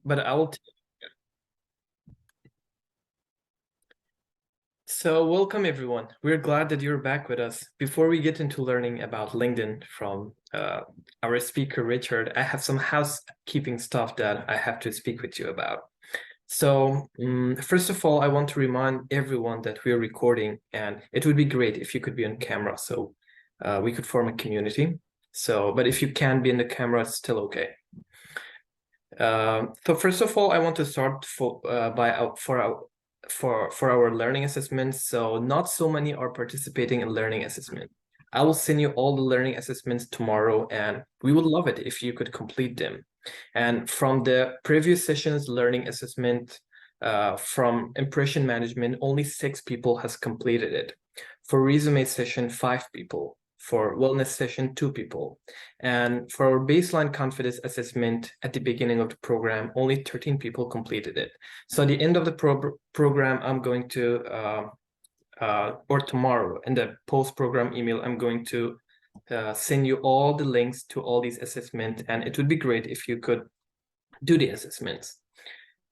but I will. So welcome everyone. We're glad that you're back with us. Before we get into learning about LinkedIn from our speaker, Richard, I have some housekeeping stuff that I have to speak with you about. So first of all, I want to remind everyone that we're recording, and it would be great if you could be on camera so we could form a community. So, but if you can't be in the camera, it's still okay. So first of all, I want to start for our learning assessments. So not so many are participating in learning assessment. I will send you all the learning assessments tomorrow, and we would love it if you could complete them. And from the previous sessions learning assessment, from impression management, only 6 people has completed it. For resume session, 5 people. For wellness session, 2 people. And for our baseline confidence assessment at the beginning of the program, only 13 people completed it. So at the end of the program, I'm going to, or tomorrow in the post-program email, I'm going to send you all the links to all these assessments, and it would be great if you could do the assessments.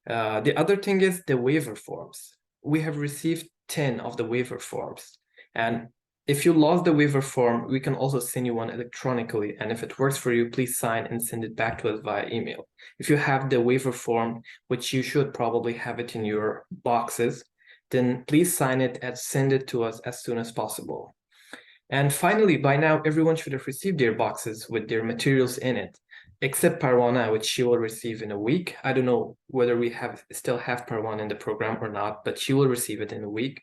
The other thing is the waiver forms. We have received 10 of the waiver forms, and if you lost the waiver form, we can also send you one electronically, and if it works for you, please sign and send it back to us via email. If you have the waiver form, which you should probably have it in your boxes, then please sign it and send it to us as soon as possible. And finally, by now, everyone should have received their boxes with their materials in it, except Parwana, which she will receive in a week. I don't know whether we still have Parwana in the program or not, but she will receive it in a week.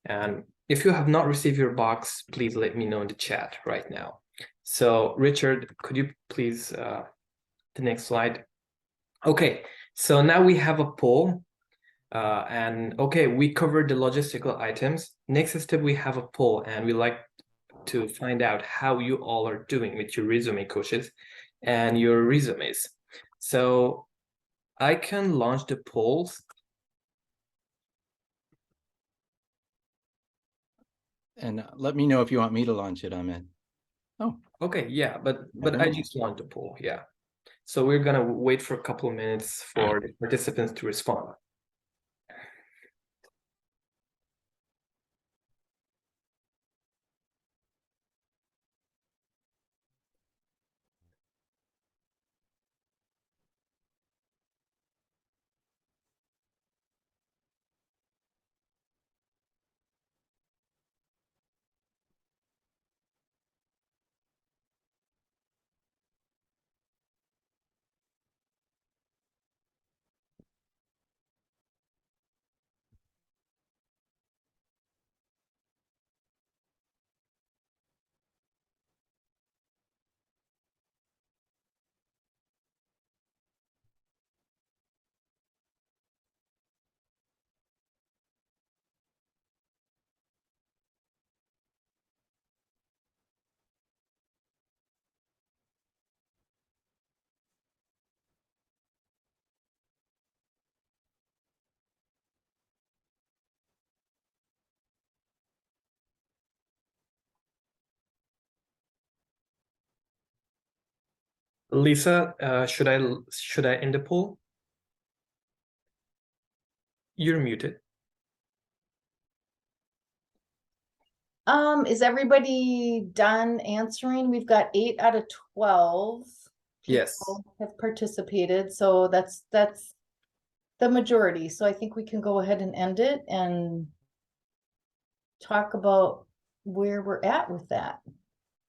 And if you have not received your box, please let me know in the chat right now. So Richard, could you please, the next slide? Okay, so now we have a poll. And okay, we covered the logistical items. Next step, we have a poll, and we like to find out how you all are doing with your resume coaches and your resumes. So I can launch the polls. And let me know if you want me to launch it, Ahmed. Oh, okay, yeah, but I just launched the poll, yeah. So we're gonna wait for a couple of minutes for the participants to respond. Lisa, should I end the poll? You're muted. Is everybody done answering? We've got 8 out of 12 Yes. people have participated, so that's the majority. So I think we can go ahead and end it and talk about where we're at with that.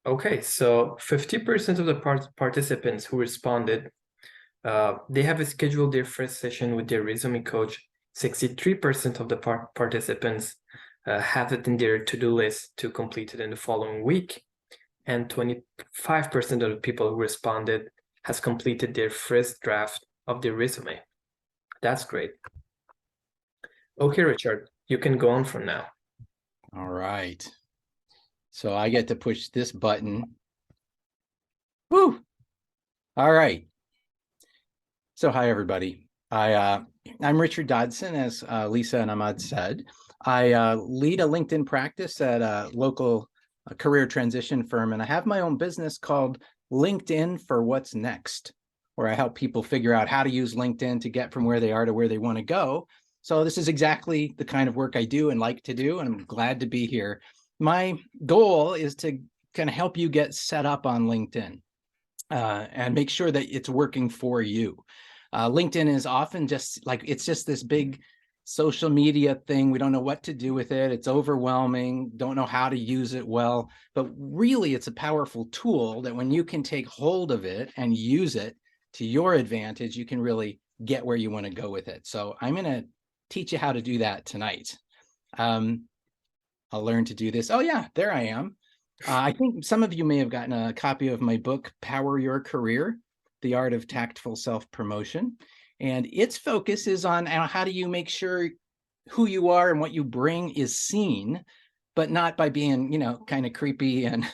Okay, so 50% of the participants who responded, they have scheduled their first session with their resume coach. 63% of the participants have it in their to-do list to complete it in the following week. And 25% of the people who responded has completed their first draft of their resume. That's great. Okay, Richard, you can go on from now. All right. So I get to push this button. Woo! All right. So hi, everybody. I'm Richard Dodson, as Lisa and Ahmad said. I lead a LinkedIn practice at a local career transition firm, and I have my own business called LinkedIn for What's Next, where I help people figure out how to use LinkedIn to get from where they are to where they want to go. So this is exactly the kind of work I do and like to do, and I'm glad to be here. My goal is to kind of help you get set up on LinkedIn and make sure that it's working for you. LinkedIn is often just like, it's just this big social media thing. We don't know what to do with it. It's overwhelming, don't know how to use it well, but really it's a powerful tool that when you can take hold of it and use it to your advantage, you can really get where you want to go with it. So I'm going to teach you how to do that tonight. I'll learn to do this. Oh yeah, there I am. I think some of you may have gotten a copy of my book, Power Your Career, The Art of Tactful Self-Promotion. And its focus is on how do you make sure who you are and what you bring is seen, but not by being, kind of creepy and,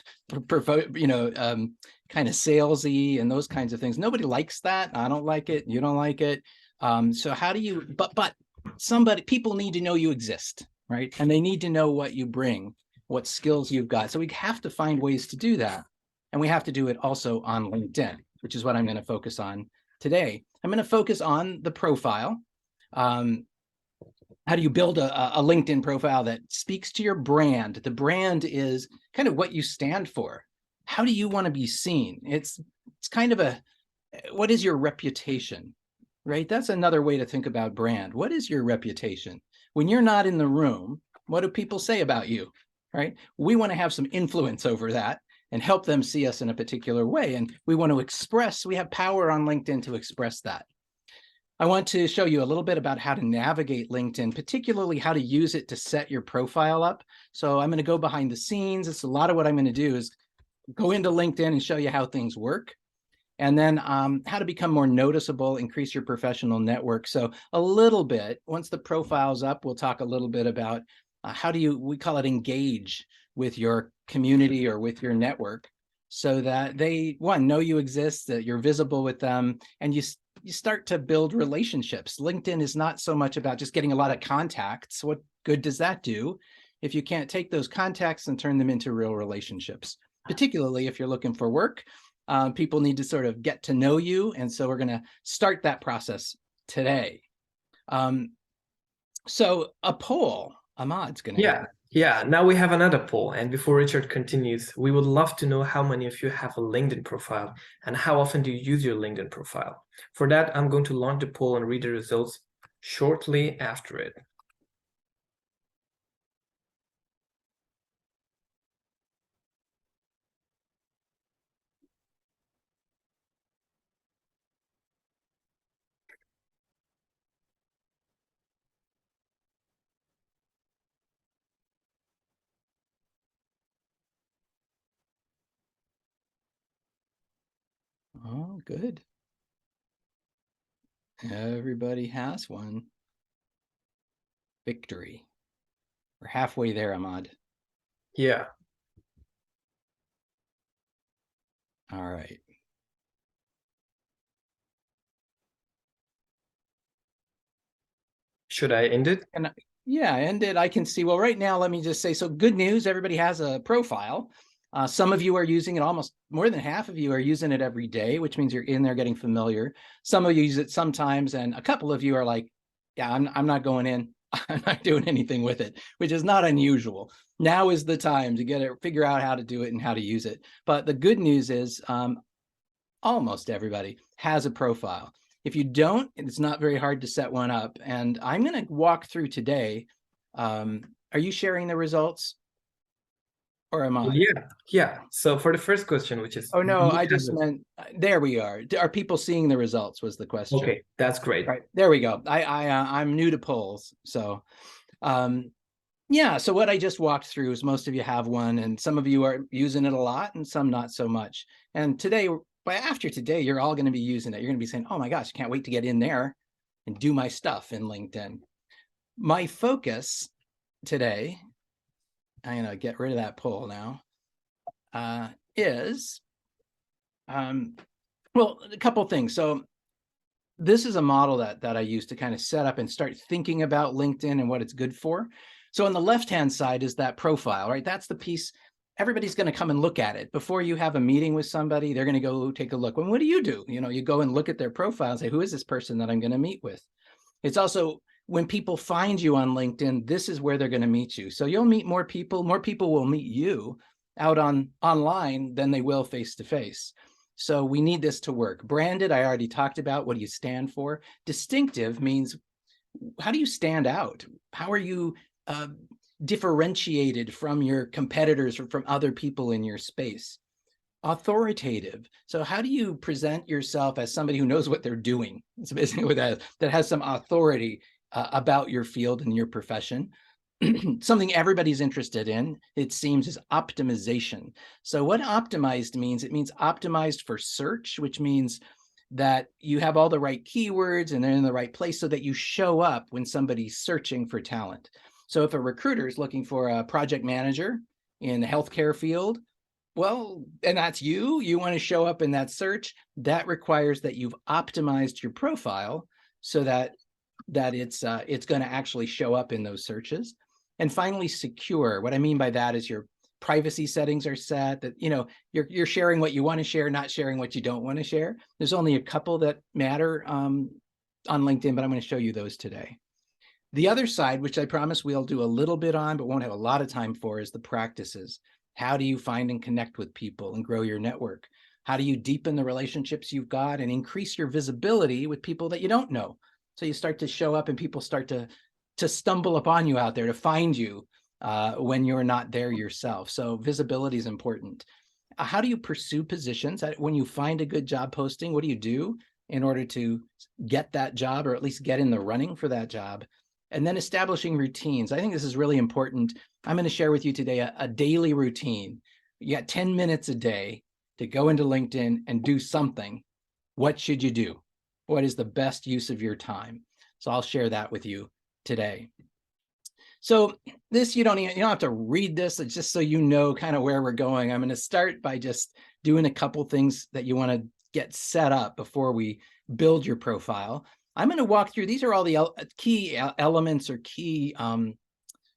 kind of salesy and those kinds of things. Nobody likes that. I don't like it. You don't like it. So how do you, but people need to know you exist, right? And they need to know what you bring, what skills you've got. So we have to find ways to do that. And we have to do it also on LinkedIn, which is what I'm going to focus on today. I'm going to focus on the profile. How do you build a LinkedIn profile that speaks to your brand? The brand is kind of what you stand for. How do you want to be seen? It's kind of what is your reputation, right? That's another way to think about brand. What is your reputation? When you're not in the room, what do people say about you, right? We want to have some influence over that and help them see us in a particular way. And we want to express, we have power on LinkedIn to express that. I want to show you a little bit about how to navigate LinkedIn, particularly how to use it to set your profile up. So I'm going to go behind the scenes. It's a lot of what I'm going to do is go into LinkedIn and show you how things work. And then how to become more noticeable, increase your professional network. So a little bit, once the profile's up, we'll talk a little bit about how do you, we call it engage with your community or with your network so that they, one, know you exist, that you're visible with them, and you start to build relationships. LinkedIn is not so much about just getting a lot of contacts. What good does that do if you can't take those contacts and turn them into real relationships, particularly if you're looking for work? People need to sort of get to know you. And so we're going to start that process today. So a poll, Ahmad's going to. Yeah, now we have another poll. And before Richard continues, we would love to know how many of you have a LinkedIn profile and how often do you use your LinkedIn profile. For that, I'm going to launch the poll and read the results shortly after it. Oh, good. Everybody has one. Victory. We're halfway there, Ahmad. Yeah. All right. Should I end it? Yeah, end it. I can see. Well, right now, let me just say, so good news. Everybody has a profile. Some of you are using it, almost more than half of you are using it every day, which means you're in there getting familiar. Some of you use it sometimes, and a couple of you are like, yeah, I'm not going in. I'm not doing anything with it, which is not unusual. Now is the time to get it, figure out how to do it and how to use it. But the good news is almost everybody has a profile. If you don't, it's not very hard to set one up. And I'm going to walk through today. Are you sharing the results? Or am I? Yeah. So for the first question, which is... Oh, no, I just meant, there we are. Are people seeing the results was the question. Okay, that's great. Right, there we go. I'm new to polls. So, yeah, so what I just walked through is most of you have one, and some of you are using it a lot and some not so much. And today, after today, you're all going to be using it. You're going to be saying, oh my gosh, I can't wait to get in there and do my stuff in LinkedIn. My focus today, I'm going to get rid of that poll now, is, well, a couple of things. So this is a model that I use to kind of set up and start thinking about LinkedIn and what it's good for. So on the left-hand side is that profile, right? That's the piece everybody's going to come and look at it. Before you have a meeting with somebody, they're going to go take a look. Well, what do? You go and look at their profile and say, who is this person that I'm going to meet with? It's also when people find you on LinkedIn, this is where they're going to meet you. So you'll meet more people will meet you out online than they will face-to-face. So we need this to work. Branded, I already talked about. What do you stand for? Distinctive means, how do you stand out? How are you differentiated from your competitors or from other people in your space? Authoritative. So how do you present yourself as somebody who knows what they're doing? It's basically what that has some authority about your field and your profession. Something everybody's interested in, it seems, is optimization. So what optimized means, it means optimized for search, which means that you have all the right keywords and they're in the right place so that you show up when somebody's searching for talent. So if a recruiter is looking for a project manager in the healthcare field, well, and that's you want to show up in that search, that requires that you've optimized your profile so that it's going to actually show up in those searches. And finally, secure. What I mean by that is your privacy settings are set, that you're sharing what you want to share, not sharing what you don't want to share. There's only a couple that matter on LinkedIn, but I'm going to show you those today. The other side, which I promise we'll do a little bit on, but won't have a lot of time for, is the practices. How do you find and connect with people and grow your network? How do you deepen the relationships you've got and increase your visibility with people that you don't know? So you start to show up and people start to stumble upon you out there, to find you when you're not there yourself. So visibility is important. How do you pursue positions? When you find a good job posting, what do you do in order to get that job, or at least get in the running for that job? And then establishing routines. I think this is really important. I'm going to share with you today a daily routine. You got 10 minutes a day to go into LinkedIn and do something. What should you do? What is the best use of your time? So I'll share that with you today. So this, you don't have to read this. It's just so you know kind of where we're going. I'm going to start by just doing a couple things that you want to get set up before we build your profile. I'm going to walk through, these are all the key elements or key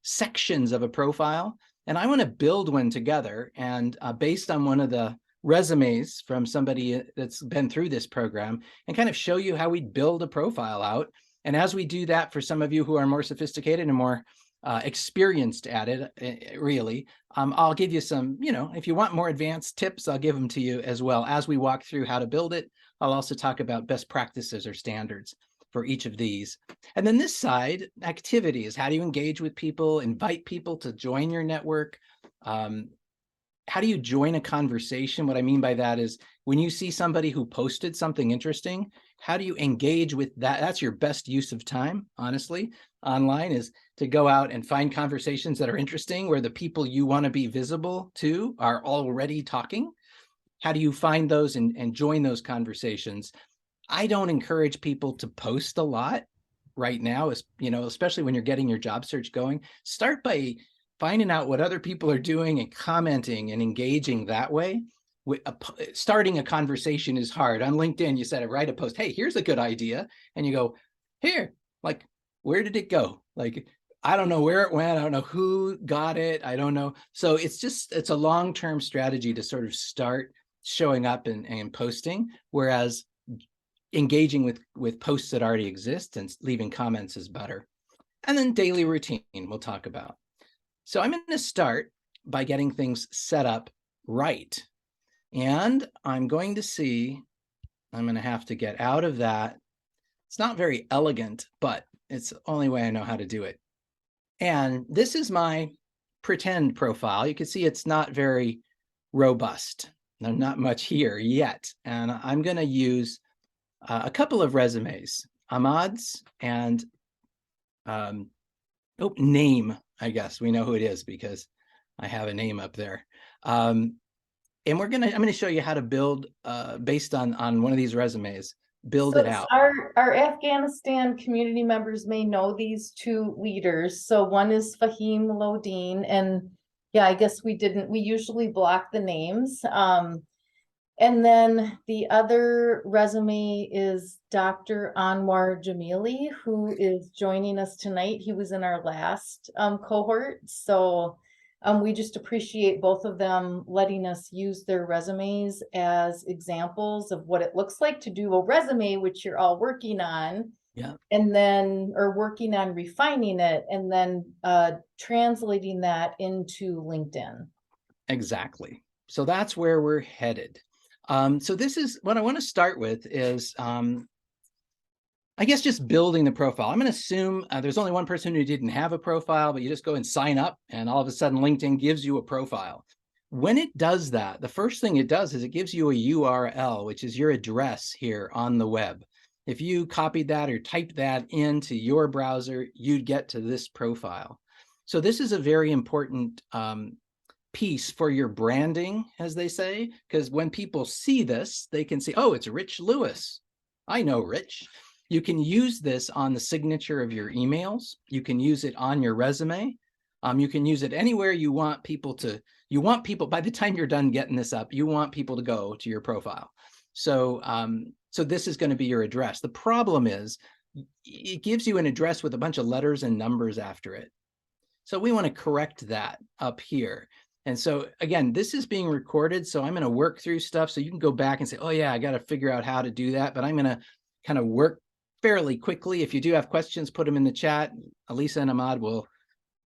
sections of a profile. And I want to build one together, and based on one of the resumes from somebody that's been through this program, and kind of show you how we build a profile out. And as we do that, for some of you who are more sophisticated and more experienced at it, really, I'll give you some, if you want more advanced tips, I'll give them to you as well. As we walk through how to build it, I'll also talk about best practices or standards for each of these. And then this side, activities. How do you engage with people, invite people to join your network? How do you join a conversation? What I mean by that is, when you see somebody who posted something interesting, how do you engage with that? That's your best use of time, honestly, online, is to go out and find conversations that are interesting, where the people you want to be visible to are already talking. How do you find those and join those conversations? I don't encourage people to post a lot right now, especially when you're getting your job search going. Start by finding out what other people are doing and commenting and engaging that way. Starting a conversation is hard. On LinkedIn, you said, write a post, hey, here's a good idea. And you go, here, like, where did it go? Like, I don't know where it went. I don't know who got it. I don't know. So it's a long-term strategy to sort of start showing up and posting, whereas engaging with posts that already exist and leaving comments is better. And then daily routine we'll talk about. So I'm going to start by getting things set up right. And I'm going to have to get out of that. It's not very elegant, but it's the only way I know how to do it. And this is my pretend profile. You can see it's not very robust. There's not much here yet. And I'm going to use a couple of resumes, Ahmad's and name. I guess we know who it is because I have a name up there. And I'm going to show you how to build based on one of these resumes. Build it out. Our Afghanistan community members may know these two leaders. So one is Fahim Lodin, and yeah, I guess we usually block the names. And then the other resume is Dr. Anwar Jamili, who is joining us tonight. He was in our last cohort. So We just appreciate both of them letting us use their resumes as examples of what it looks like to do a resume, which you're all working on. Yeah. And then, or working on refining it, and then translating that into LinkedIn. Exactly. So that's where we're headed. So this is what I want to start with is, I guess, just building the profile. I'm going to assume there's only one person who didn't have a profile, but you just go and sign up, and all of a sudden LinkedIn gives you a profile. When it does that, the first thing it does is it gives you a URL, which is your address here on the web. If you copied that or typed that into your browser, you'd get to this profile. So this is a very important piece for your branding, as they say, because when people see this, they can see, oh, it's Rich Lewis. I know Rich. You can use this on the signature of your emails. You can use it on your resume. You can use it anywhere you want people to, by the time you're done getting this up, you want people to go to your profile. So, so this is going to be your address. The problem is it gives you an address with a bunch of letters and numbers after it. So we want to correct that up here. And so again, this is being recorded, so I'm going to work through stuff so you can go back and say, oh yeah, I got to figure out how to do that. But I'm going to kind of work fairly quickly. If you do have questions, put them in the chat. Elisa and Ahmad will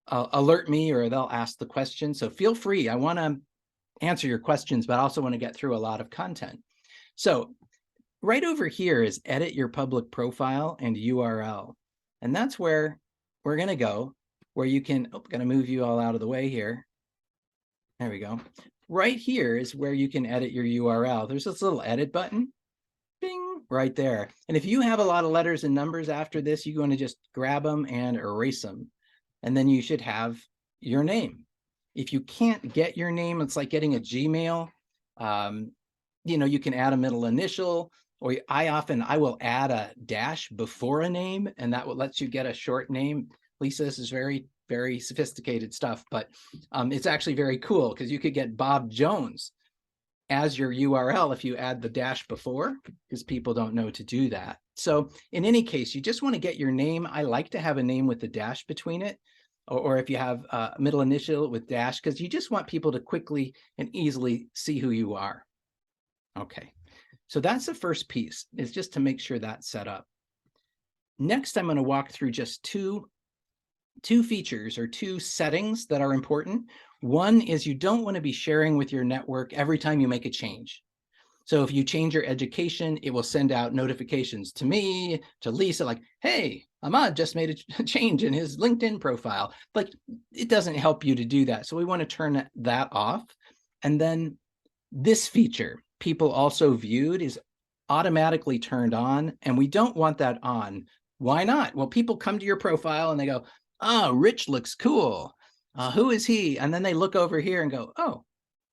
alert me, or they'll ask the question. So feel free. I want to answer your questions, but I also want to get through a lot of content. So right over here is edit your public profile and URL. And that's where we're going to go, where you can, going to move you all out of the way here. There we go. Right here is where you can edit your URL. There's this little edit button. Bing, right there. And if you have a lot of letters and numbers after this, you're going to just grab them and erase them. And then you should have your name. If you can't get your name, it's like getting a Gmail. You know, you can add a middle initial, or I will add a dash before a name, and that will let you get a short name. Lisa, this is very, very sophisticated stuff, but it's actually very cool because you could get Bob Jones as your URL if you add the dash before, because people don't know to do that. So in any case, you just want to get your name. I like to have a name with the dash between it, or if you have a middle initial with dash, because you just want people to quickly and easily see who you are. Okay, so that's the first piece, is just to make sure that's set up. Next, I'm going to walk through just two features or two settings that are important. One is you don't want to be sharing with your network every time you make a change. So if you change your education, it will send out notifications to me, to Lisa, like, hey, Ahmad just made a change in his LinkedIn profile. Like, it doesn't help you to do that. So we want to turn that off. And then this feature, people also viewed, is automatically turned on, and we don't want that on. Why not? Well, people come to your profile and they go, oh, Rich looks cool. Who is he? And then they look over here and go, oh,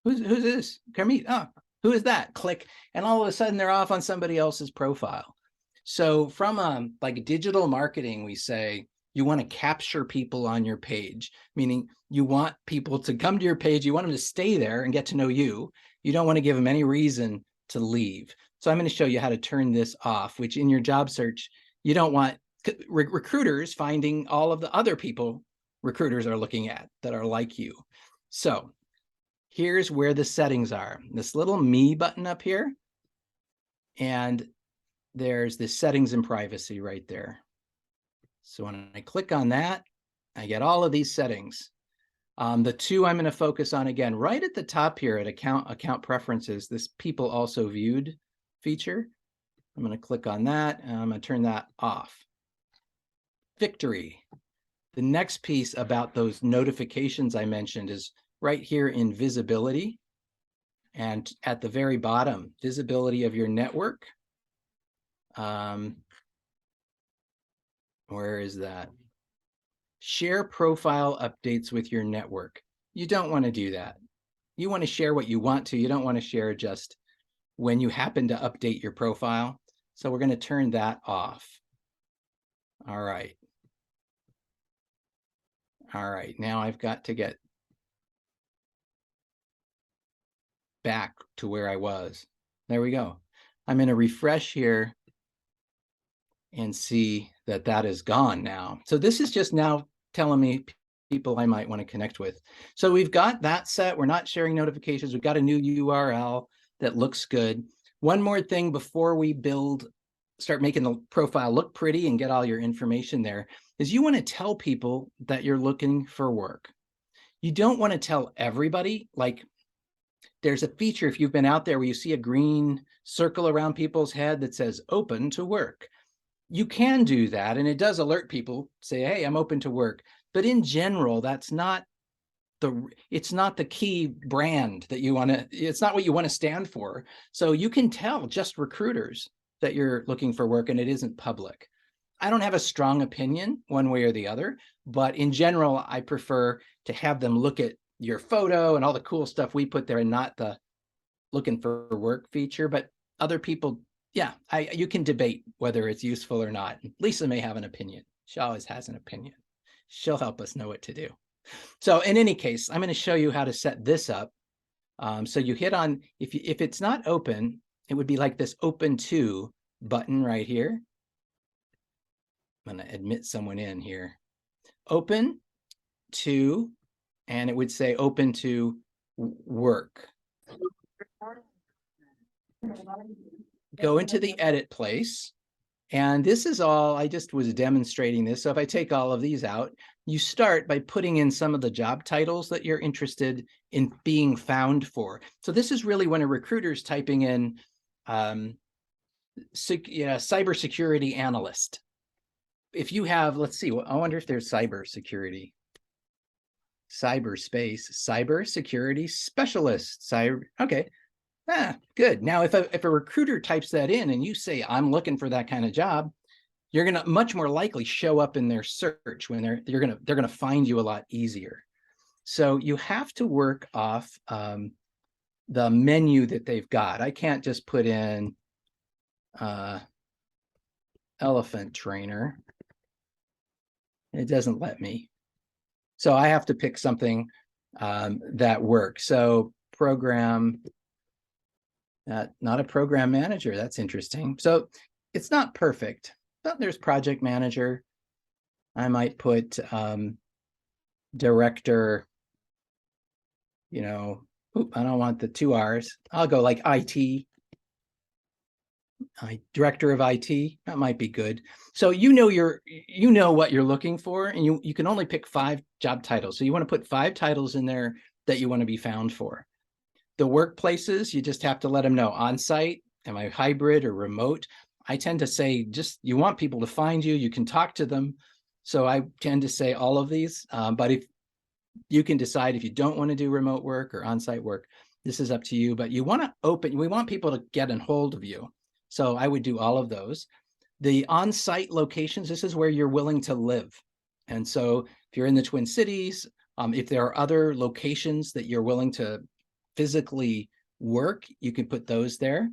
who's this? Kermit. Oh, who is that? Click. And all of a sudden they're off on somebody else's profile. So from like digital marketing, we say you want to capture people on your page, meaning you want people to come to your page. You want them to stay there and get to know you. You don't want to give them any reason to leave. So I'm going to show you how to turn this off, which in your job search, you don't want recruiters finding all of the other people recruiters are looking at that are like you. So here's where the settings are. This little me button up here, and there's the settings and privacy right there. So when I click on that, I get all of these settings. The two I'm going to focus on, again, right at the top here at account preferences, this people also viewed feature. I'm going to click on that, and I'm going to turn that off. Victory. The next piece about those notifications I mentioned is right here in visibility. And at the very bottom, visibility of your network. Where is that? Share profile updates with your network. You don't want to do that. You want to share what you want to. You don't want to share just when you happen to update your profile. So we're going to turn that off. All right. All right, now I've got to get back to where I was. There we go. I'm going to refresh here and see that that is gone now. So this is just now telling me people I might want to connect with. So we've got that set. We're not sharing notifications. We've got a new URL that looks good. One more thing before we start making the profile look pretty and get all your information there, is you want to tell people that you're looking for work. You don't want to tell everybody. Like, there's a feature, if you've been out there, where you see a green circle around people's head that says open to work. You can do that, and it does alert people, say, hey, I'm open to work. But in general, it's not the key brand that you want to, it's not what you want to stand for. So you can tell just recruiters that you're looking for work, and it isn't public. I don't have a strong opinion one way or the other, but in general, I prefer to have them look at your photo and all the cool stuff we put there, and not the looking for work feature. But other people, yeah, you can debate whether it's useful or not. Lisa may have an opinion. She always has an opinion. She'll help us know what to do. So in any case, I'm going to show you how to set this up. So you hit on, if it's not open, it would be like this open to button right here. I'm going to admit someone in here. Open to, and it would say open to work. Go into the edit place. And this is all, I just was demonstrating this. So if I take all of these out, you start by putting in some of the job titles that you're interested in being found for. So this is really when a recruiter's typing in cybersecurity analyst. If you have, let's see, I wonder if there's cybersecurity, cybersecurity specialist, okay. Good. Now, if a recruiter types that in and you say, I'm looking for that kind of job, you're going to much more likely show up in their search when they're going to find you a lot easier. So you have to work off the menu that they've got. I can't just put in elephant trainer. It doesn't let me. So I have to pick something that works. So program. Not a program manager. That's interesting. So it's not perfect, but there's project manager. I might put director, I don't want the 2 R's. I'll go like IT. Director of IT. That might be good. So you know what you're looking for, and you can only pick 5 job titles. So you want to put 5 titles in there that you want to be found for. The workplaces, you just have to let them know on-site, am I hybrid or remote? I tend to say just you want people to find you, you can talk to them. So I tend to say all of these, but if you can decide if you don't want to do remote work or on-site work, this is up to you. But you want to we want people to get a hold of you. So I would do all of those. The on-site locations, this is where you're willing to live. And so if you're in the Twin Cities, if there are other locations that you're willing to physically work, you can put those there.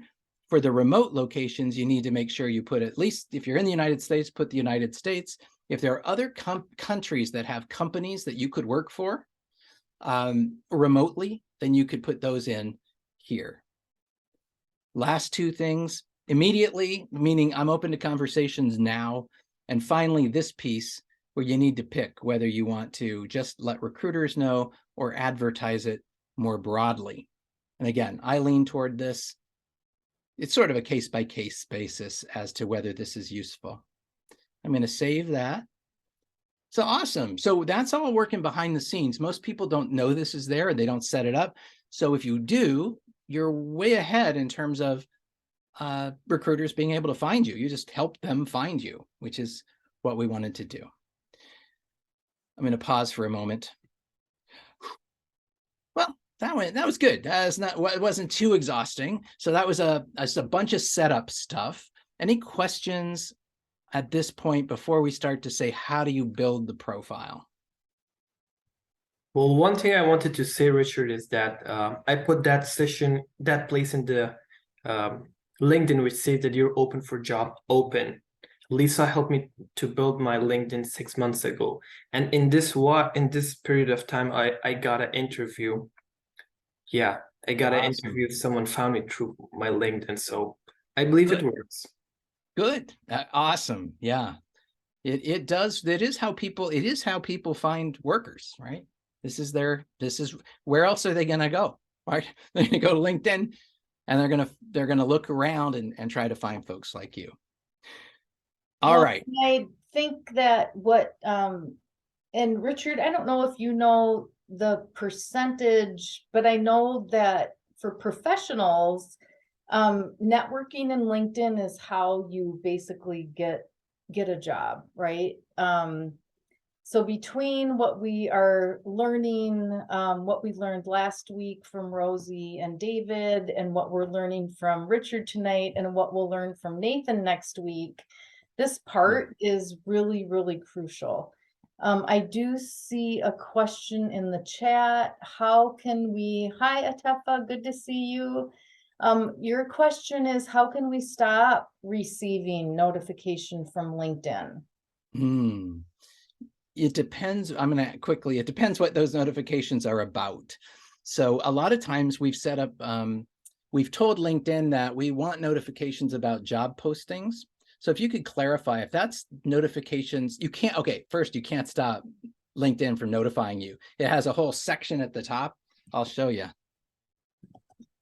For the remote locations, you need to make sure you put, at least if you're in the United States, put the United States. If there are other countries that have companies that you could work for remotely, then you could put those in here. Last 2 things, immediately, meaning I'm open to conversations now. And finally, this piece where you need to pick whether you want to just let recruiters know or advertise it more broadly. And again, I lean toward this. It's sort of a case-by-case basis as to whether this is useful. I'm going to save that. So awesome. So that's all working behind the scenes. Most people don't know this is there, and they don't set it up. So if you do, you're way ahead in terms of recruiters being able to find you. You just help them find you, which is what we wanted to do. I'm going to pause for a moment. Well, that was good. It wasn't too exhausting. So that was a bunch of setup stuff. Any questions at this point before we start to say, how do you build the profile? Well, one thing I wanted to say, Richard, is that I put that place in the LinkedIn, which says that you're open for job open. Lisa helped me to build my LinkedIn 6 months ago. And in this period of time, I got an interview. Yeah, I got an interview. Someone found me through my LinkedIn. So I believe it works. Good. Awesome. Yeah. It does. It is how people find workers, right? This is where else are they going to go? Right? They're going to go to LinkedIn, and they're going to look around and try to find folks like you. All Well, right. I think that and Richard, I don't know if you know the percentage, but I know that for professionals, networking in LinkedIn is how you basically get a job, right? So between what we are learning, what we learned last week from Rosie and David, and what we're learning from Richard tonight, and what we'll learn from Nathan next week, this part is really, really crucial. I do see a question in the chat. Hi, Atefa, good to see you. Your question is, how can we stop receiving notification from LinkedIn? It depends. It depends what those notifications are about. So a lot of times we've set up, we've told LinkedIn that we want notifications about job postings. So if you could clarify if that's notifications, you can't stop LinkedIn from notifying you. It has a whole section at the top. I'll show you.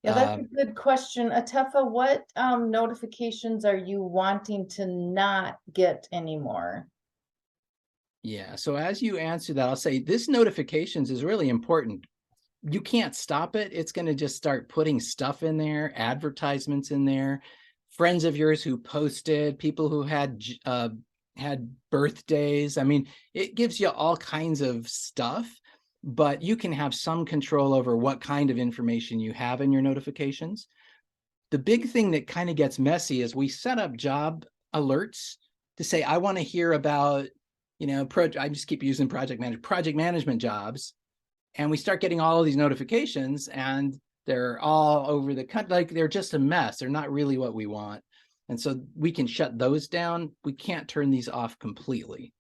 Yeah, that's a good question. Atefa, what notifications are you wanting to not get anymore? Yeah, so as you answer that, I'll say this notifications is really important. You can't stop it. It's going to just start putting stuff in there, advertisements in there, friends of yours who posted, people who had birthdays. I mean, it gives you all kinds of stuff, but you can have some control over what kind of information you have in your notifications. The big thing that kind of gets messy is we set up job alerts to say, I want to hear about, I just keep using project management jobs. And we start getting all of these notifications, and they're all over the country. Like, they're just a mess. They're not really what we want. And so we can shut those down. We can't turn these off completely.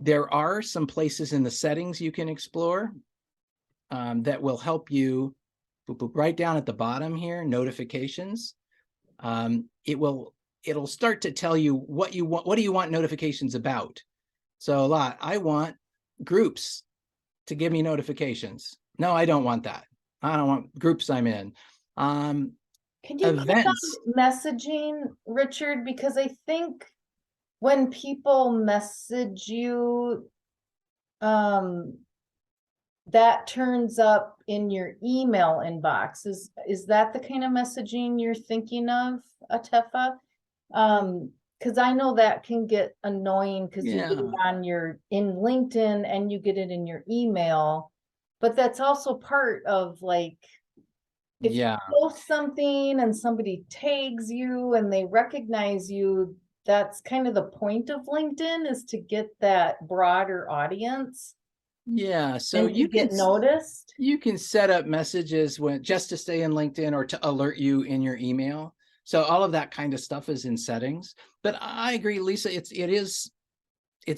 There are some places in the settings you can explore that will help you. Right down at the bottom here, notifications. It'll start to tell you what you want. What do you want notifications about? So I want groups to give me notifications. No, I don't want that. I don't want groups I'm in. Can you events. click on messaging, Richard? Because I think when people message you, that turns up in your email inbox. Is that the kind of messaging you're thinking of, Atefa? Because I know that can get annoying because you get it in LinkedIn and you get it in your email, but that's also part of, like, if you post something and somebody tags you and they recognize you, that's kind of the point of LinkedIn, is to get that broader audience. Yeah, so you get noticed. You can set up messages just to stay in LinkedIn or to alert you in your email. So all of that kind of stuff is in settings. But I agree, Lisa, it's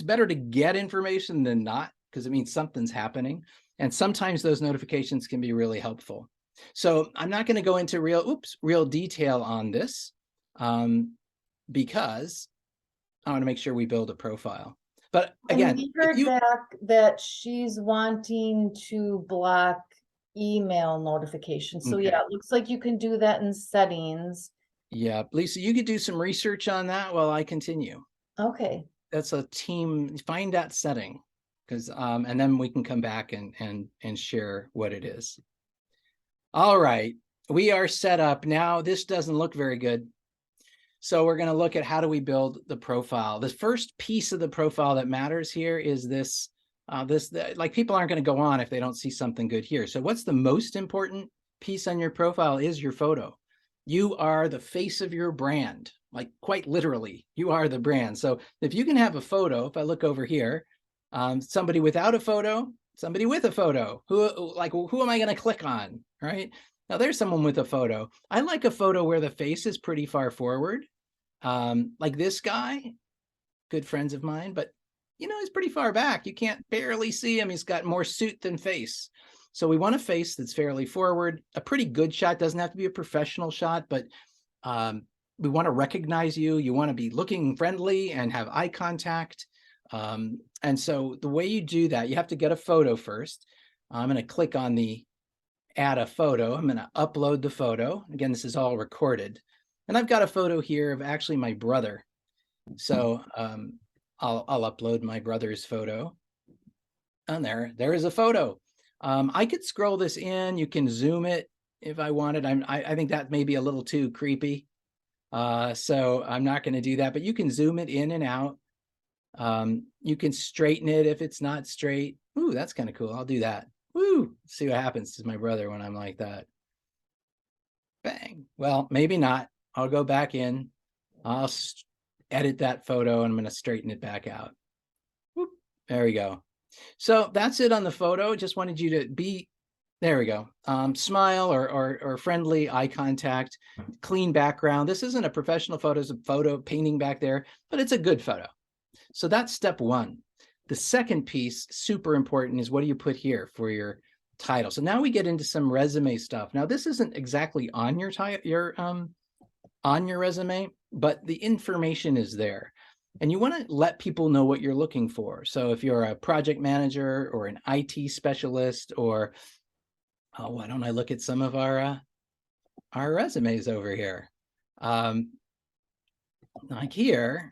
better to get information than not, because it means something's happening. And sometimes those notifications can be really helpful. So I'm not going to go into real detail on this because I want to make sure we build a profile. But again, we heard back that she's wanting to block email notifications. So yeah, it looks like you can do that in settings. Yeah, Lisa, you could do some research on that while I continue. Okay. That's a team, find that setting, because and then we can come back and share what it is. All right, we are set up now. This doesn't look very good. So we're going to look at how do we build the profile. The first piece of the profile that matters here is this, like, people aren't going to go on if they don't see something good here. So what's the most important piece on your profile is your photo. You are the face of your brand, like, quite literally, you are the brand. So if you can have a photo, if I look over here, somebody without a photo, somebody with a photo, who am I going to click on, right? Now there's someone with a photo. I like a photo where the face is pretty far forward. Like this guy, good friends of mine, but he's pretty far back. You can't barely see him. He's got more suit than face. So we want a face that's fairly forward. A pretty good shot, doesn't have to be a professional shot, but we want to recognize you. You want to be looking friendly and have eye contact. And so the way you do that, you have to get a photo first. I'm going to click on the add a photo. I'm going to upload the photo. Again, this is all recorded. And I've got a photo here of actually my brother. So I'll upload my brother's photo. And there is a photo. I could scroll this in. You can zoom it if I wanted. I think that may be a little too creepy. So I'm not going to do that, but you can zoom it in and out. You can straighten it if it's not straight. Ooh, that's kind of cool. I'll do that. Woo, see what happens to my brother when I'm like that. Bang. Well, maybe not. I'll go back in. I'll edit that photo and I'm going to straighten it back out. Whoop, there we go. So that's it on the photo. Just wanted you to be, there we go. Smile or friendly eye contact, clean background. This isn't a professional photo, it's a photo painting back there, but it's a good photo. So that's step one. The second piece, super important, is what do you put here for your title? So now we get into some resume stuff. Now this isn't exactly on your resume, but the information is there. And you want to let people know what you're looking for. So if you're a project manager or an IT specialist, or why don't I look at some of our resumes over here? Like here,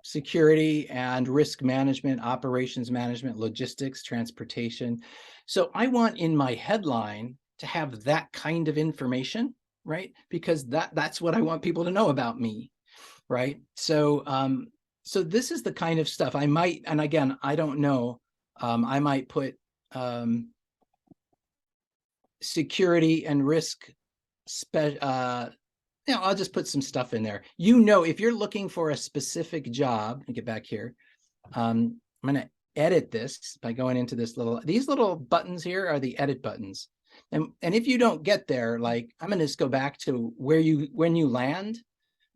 security and risk management, operations management, logistics, transportation. So I want in my headline to have that kind of information, right? Because that's what I want people to know about me, right? So so this is the kind of stuff I might, and again, I don't know, I might put security and risk I'll just put some stuff in there. If you're looking for a specific job, let me get back here. I'm going to edit this by going into these little buttons here are the edit buttons. And if you don't get there, like I'm going to just go back to when you land,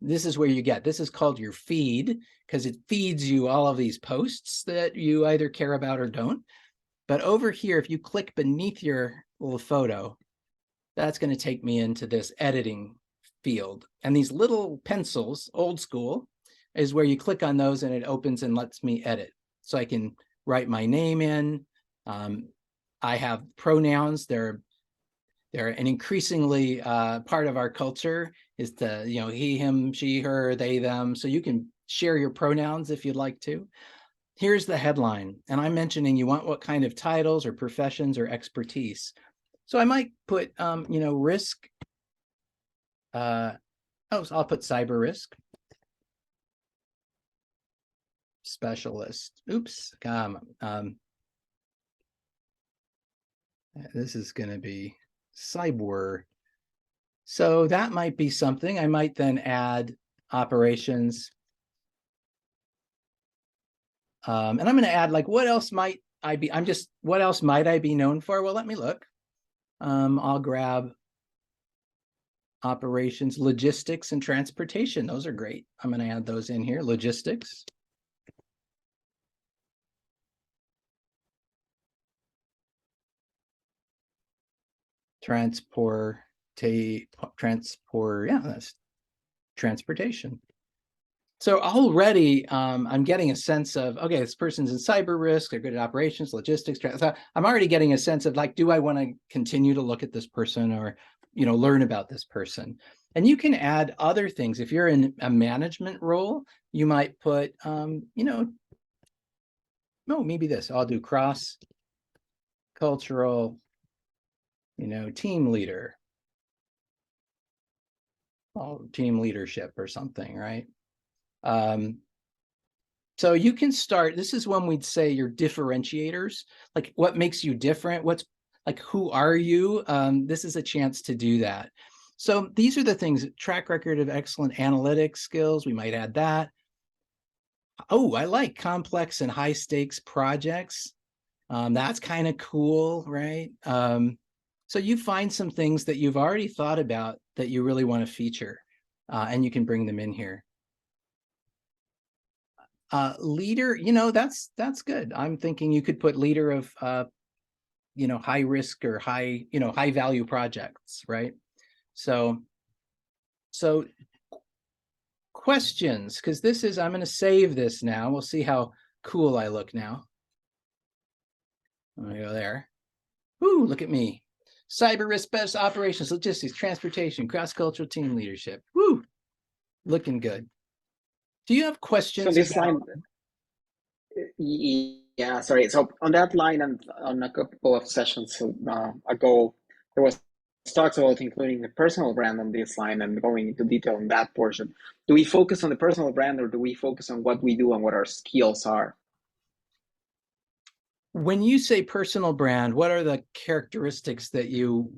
this is where you get, this is called your feed, because it feeds you all of these posts that you either care about or don't. But over here, if you click beneath your little photo, that's going to take me into this editing field. And these little pencils, old school, is where you click on those and it opens and lets me edit. So I can write my name in. I have pronouns. They're an increasingly part of our culture is to, he, him, she, her, they, them. So you can share your pronouns if you'd like to. Here's the headline. And I'm mentioning you want what kind of titles or professions or expertise. So I might put, risk. So I'll put cyber risk specialist. Oops, this is going to be cyber. So that might be something. I might then add operations. And I'm going to add, like, what else might I be? What else might I be known for? Well, let me look. I'll grab operations, logistics, and transportation. Those are great. I'm going to add those in here. Logistics. That's transportation. So already I'm getting a sense of, okay, this person's in cyber risk, they're good at operations, logistics. So I'm already getting a sense of, like, do I want to continue to look at this person or, learn about this person? And you can add other things. If you're in a management role, you might put, maybe this, I'll do cross-cultural, team leader, team leadership or something, right? So you can start, this is when we'd say your differentiators, like what makes you different, who are you? This is a chance to do that. So these are the things, track record of excellent analytics skills, we might add that. Oh, I like complex and high stakes projects. That's kind of cool, right? So you find some things that you've already thought about that you really want to feature, and you can bring them in here. Leader, that's good. I'm thinking you could put leader of, high risk or high value projects, right? So questions, because this is, I'm going to save this now. We'll see how cool I look now. Let me go there. Ooh, look at me. Cyber risk, best operations, logistics, transportation, cross-cultural team leadership. Woo, looking good. Do you have questions? So this line, yeah, sorry. So on that line and on a couple of sessions ago, there was talks about including the personal brand on this line and going into detail on that portion. Do we focus on the personal brand, or do we focus on what we do and what our skills are? When you say personal brand, what are the characteristics that you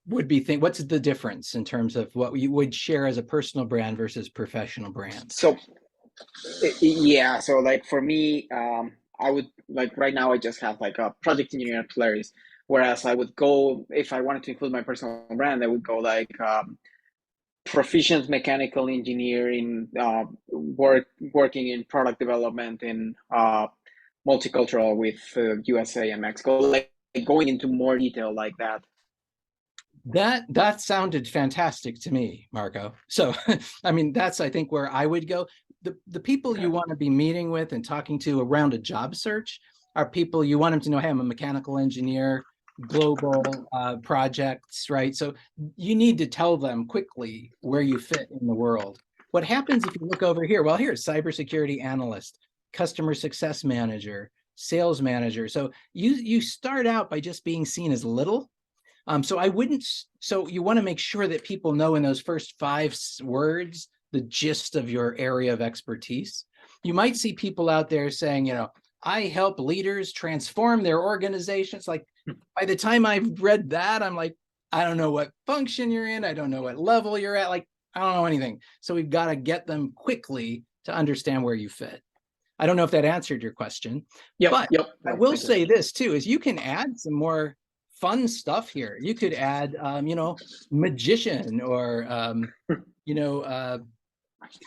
would be think? What's the difference in terms of what you would share as a personal brand versus professional brand? So, yeah, so like for me, I would like right now I just have like a project engineer at Polaris, whereas I would go, if I wanted to include my personal brand, I would go like proficient mechanical engineering, working in product development in multicultural with USA and Mexico, like going into more detail like that. That sounded fantastic to me, Marco. So, I mean, that's, I think, where I would go. The people you want to be meeting with and talking to around a job search are people you want them to know, hey, I'm a mechanical engineer, global projects, right? So you need to tell them quickly where you fit in the world. What happens if you look over here? Well, here's cybersecurity analyst, customer success manager, sales manager. So you start out by just being seen as little. So you want to make sure that people know in those first 5 words the gist of your area of expertise. You might see people out there saying, I help leaders transform their organizations. Like, by the time I've read that, I'm like, I don't know what function you're in. I don't know what level you're at. Like, I don't know anything. So we've got to get them quickly to understand where you fit. I don't know if that answered your question. But I will say this too, is you can add some more fun stuff here. You could add, magician or,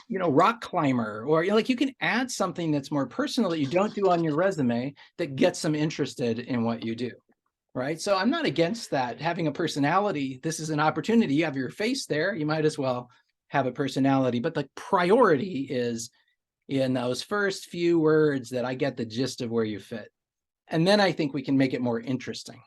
rock climber, or you can add something that's more personal that you don't do on your resume that gets them interested in what you do, right? So I'm not against that. Having a personality, this is an opportunity. You have your face there, you might as well have a personality, but the priority is in those first few words that I get the gist of where you fit. And then I think we can make it more interesting.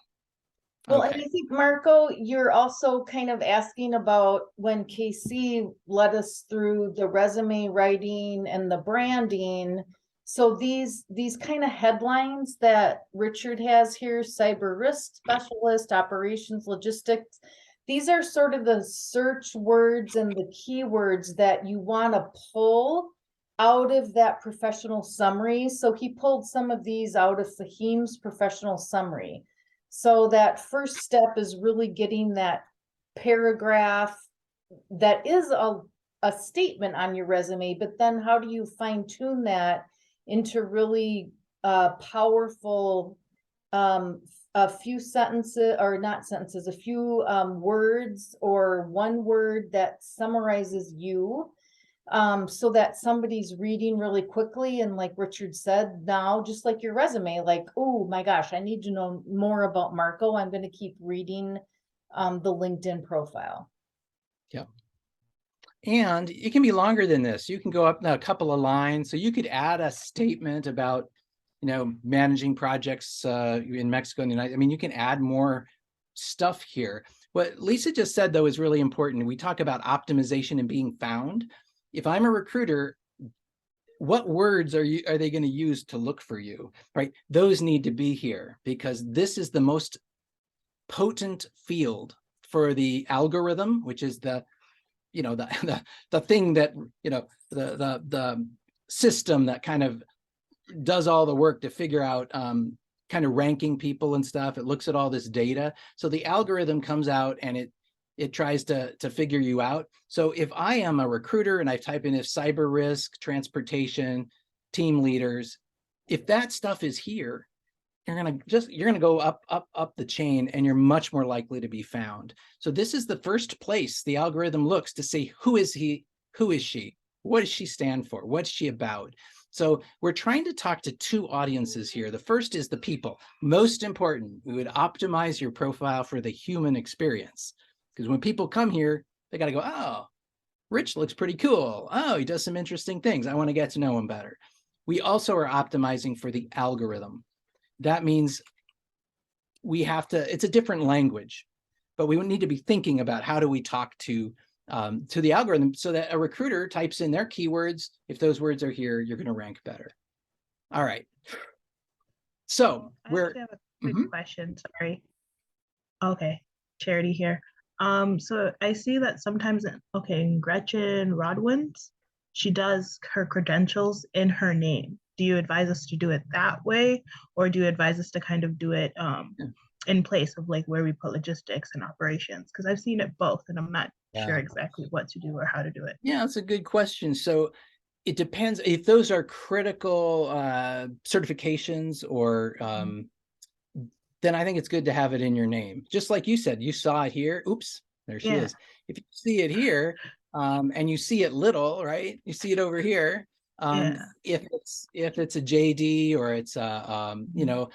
Well, and I think, Marco, you're also kind of asking about when KC led us through the resume writing and the branding. So these kind of headlines that Richard has here, cyber risk specialist, operations, logistics, these are sort of the search words and the keywords that you want to pull out of that professional summary. So he pulled some of these out of Fahim's professional summary. So that first step is really getting that paragraph that is a statement on your resume, but then how do you fine tune that into really powerful, a few sentences, or not sentences, a few words or one word that summarizes you, so that somebody's reading really quickly. And like Richard said, now, just like your resume, like, oh my gosh, I need to know more about Marco. I'm going to keep reading the LinkedIn profile. Yeah. And it can be longer than this. You can go up a couple of lines. So you could add a statement about, managing projects in Mexico and the United. I mean, you can add more stuff here. What Lisa just said, though, is really important. We talk about optimization and being found. If I'm a recruiter, what words are they going to use to look for you, right? Those need to be here, because this is the most potent field for the algorithm, which is the thing that, the system that kind of does all the work to figure out kind of ranking people and stuff. It looks at all this data. So the algorithm comes out and it tries to figure you out. So if I am a recruiter and I type in cyber risk, transportation, team leaders, if that stuff is here, you're gonna go up the chain, and you're much more likely to be found. So this is the first place the algorithm looks to see, who is he, who is she, what does she stand for, what's she about? So we're trying to talk to 2 audiences here. The first is the people. Most important, we would optimize your profile for the human experience. Because when people come here, they got to go, oh, Rich looks pretty cool. Oh, he does some interesting things. I want to get to know him better. We also are optimizing for the algorithm. That means we have to, it's a different language, but we need to be thinking about how do we talk to the algorithm so that a recruiter types in their keywords. If those words are here, you're going to rank better. All right. So I we're actually have a quick question. Sorry. Okay, Charity here. So I see that sometimes, in Gretchen Rodwin's, she does her credentials in her name. Do you advise us to do it that way, or do you advise us to kind of do it in place of like where we put logistics and operations? Because I've seen it both, and I'm not sure exactly what to do or how to do it. Yeah, that's a good question. So it depends if those are critical certifications or then I think it's good to have it in your name. Just like you said, you saw it here. Oops, there she is. If you see it here and you see it little, right? You see it over here. If it's a JD or it's a, you know,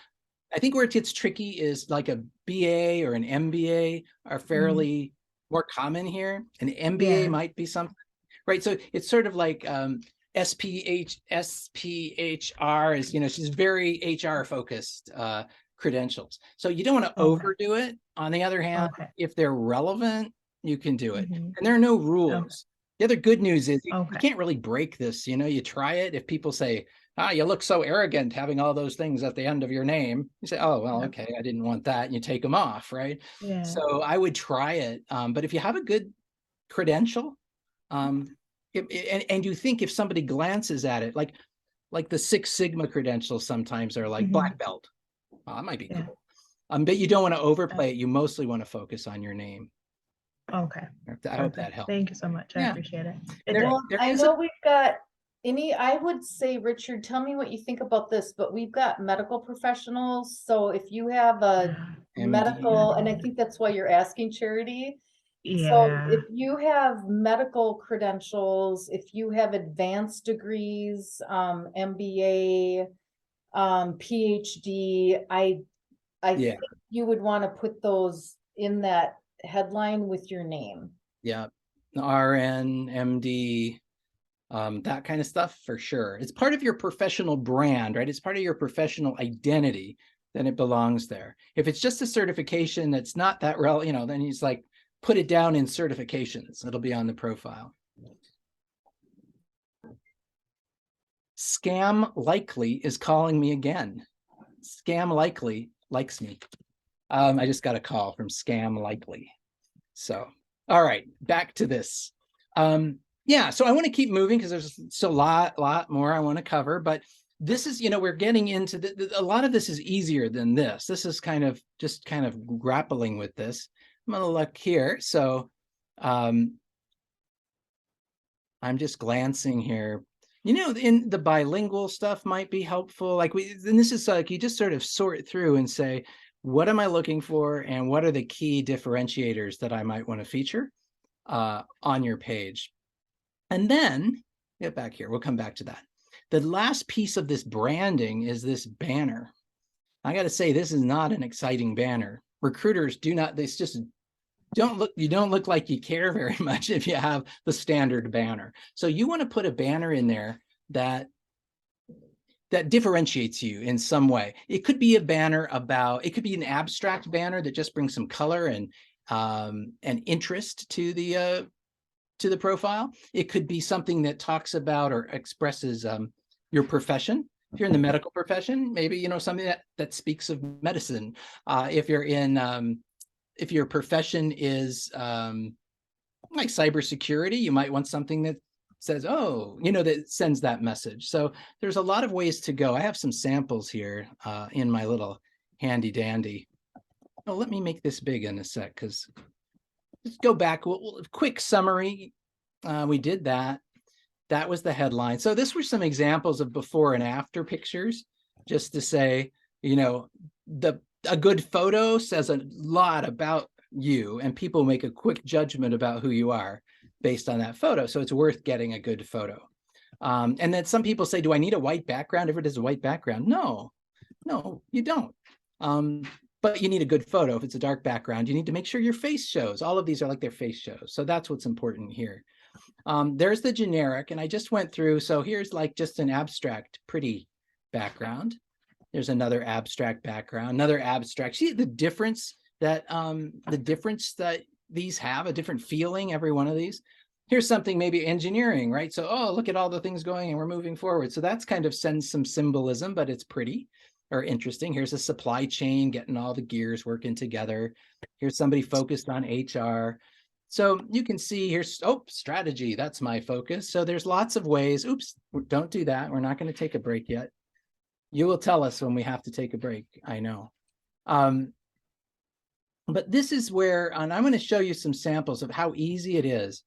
I think where it gets tricky is like a BA or an MBA are fairly more common here. An MBA might be something, right? So it's sort of like SPHR is, you know, she's very HR focused credentials. So you don't want to overdo it. On the other hand, if they're relevant, you can do it. And there are no rules. The other good news is you can't really break this. You know, you try it. If people say, you look so arrogant having all those things at the end of your name, you say, oh, well, okay, I didn't want that. And you take them off, right? So I would try it. But if you have a good credential, and you think if somebody glances at it, like the Six Sigma credentials sometimes are like black belt. Oh, that might be cool. But you don't want to overplay it. You mostly want to focus on your name. Okay. I hope that helps. Thank you so much. I appreciate it. Well, I know we've got I would say, Richard, tell me what you think about this, but we've got medical professionals. So if you have a medical, and I think that's why you're asking, Charity. So if you have medical credentials, if you have advanced degrees, MBA, PhD, I think you would want to put those in that headline with your name. Yeah. RN, MD, that kind of stuff for sure. It's part of your professional brand, right? It's part of your professional identity. Then it belongs there. If it's just a certification that's not that relevant, you know, then he's like, put it down in certifications. It'll be on the profile. Scam Likely is calling me again. Scam Likely likes me. I just got a call from Scam Likely. So, all right, back to this. Yeah, so I want to keep moving because there's still a lot more I want to cover, but this is, you know, we're getting into a lot of this is easier than this. This is kind of grappling with this. I'm going to look here. So I'm just glancing here. You know, in the bilingual stuff might be helpful. And this is like, you just sort of sort through and say, what am I looking for? And what are the key differentiators that I might want to feature on your page? And then get back here. We'll come back to that. The last piece of this branding is this banner. I got to say, this is not an exciting banner. Recruiters do not, they just you don't look like you care very much if you have the standard banner. So you want to put a banner in there that differentiates you in some way. It could be a banner it could be an abstract banner that just brings some color and interest to the profile. It could be something that talks about or expresses your profession. If you're in the medical profession, maybe, you know, something that speaks of medicine. If you're in if your profession is like cybersecurity, you might want something that says, oh, you know, that sends that message. So there's a lot of ways to go. I have some samples here in my little handy dandy. Oh, let me make this big in a sec, because let's go back. Quick summary. We did that. That was the headline. So this were some examples of before and after pictures, just to say, you know, a good photo says a lot about you, and people make a quick judgment about who you are based on that photo. So it's worth getting a good photo. And then some people say, do I need a white background? If it is a white background, no, you don't. But you need a good photo. If it's a dark background, you need to make sure your face shows. All of these are like their face shows. So that's what's important here. There's the generic, and I just went through. So here's like just an abstract, pretty background. There's another abstract background, another abstract. See the difference that these have, a different feeling, every one of these. Here's something maybe engineering, right? So, oh, look at all the things going and we're moving forward. So that's kind of sends some symbolism, but it's pretty or interesting. Here's a supply chain, getting all the gears working together. Here's somebody focused on HR. So you can see here's, oh, strategy, that's my focus. So there's lots of ways. Oops, don't do that. We're not going to take a break yet. You will tell us when we have to take a break, I know. But this is where, and I'm going to show you some samples of how easy it is.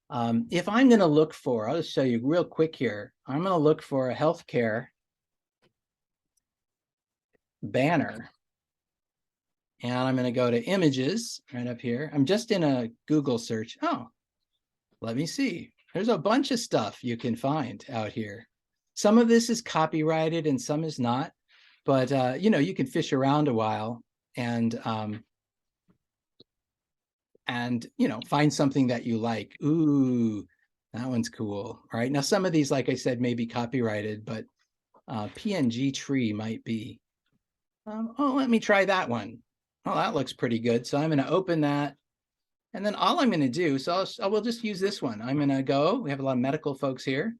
If I'm going to look for, I'll just show you real quick here. I'm going to look for a healthcare banner. And I'm going to go to images right up here. I'm just in a Google search. Oh, let me see. There's a bunch of stuff you can find out here. Some of this is copyrighted and some is not. But, you know, you can fish around a while and you know, find something that you like. Ooh, that one's cool. All right. Now, some of these, like I said, may be copyrighted, but PNG tree might be. Oh, let me try that one. Oh, that looks pretty good. So I'm going to open that. And then all I'm going to do, so I will just use this one. I'm going to go, we have a lot of medical folks here.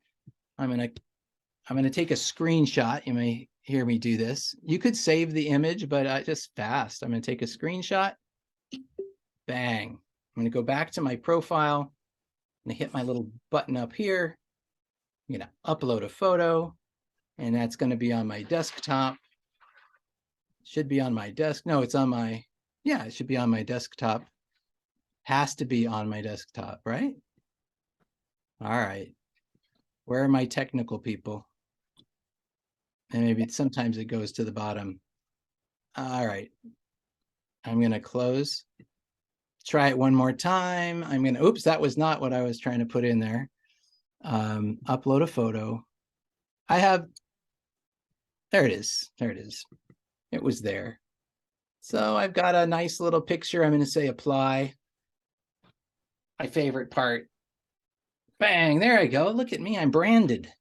I'm going to take a screenshot. You may hear me do this. You could save the image, but just fast. I'm going to take a screenshot. Bang. I'm going to go back to my profile. I'm going to hit my little button up here. I'm going to upload a photo, and that's going to be on my desktop. Should be on my desk. No, it's on my, yeah, it should be on my desktop. Has to be on my desktop, right? All right. Where are my technical people? And maybe sometimes it goes to the bottom. All right. I'm going to close. Try it one more time. I'm going to, oops, that was not what I was trying to put in there. Upload a photo. I have, there it is. There it is. It was there. So I've got a nice little picture. I'm going to say apply. My favorite part. Bang, there I go. Look at me. I'm branded.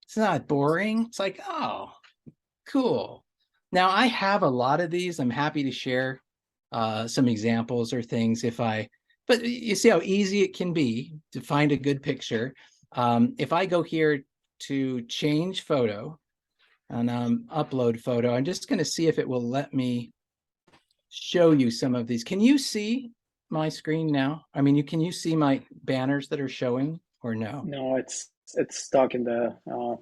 It's not boring. It's like, oh, cool. Now I have a lot of these. I'm happy to share some examples or things but you see how easy it can be to find a good picture. If I go here to change photo and upload photo, I'm just going to see if it will let me show you some of these. Can you see my screen now? I mean, can you see my banners that are showing or no? No, it's stuck in the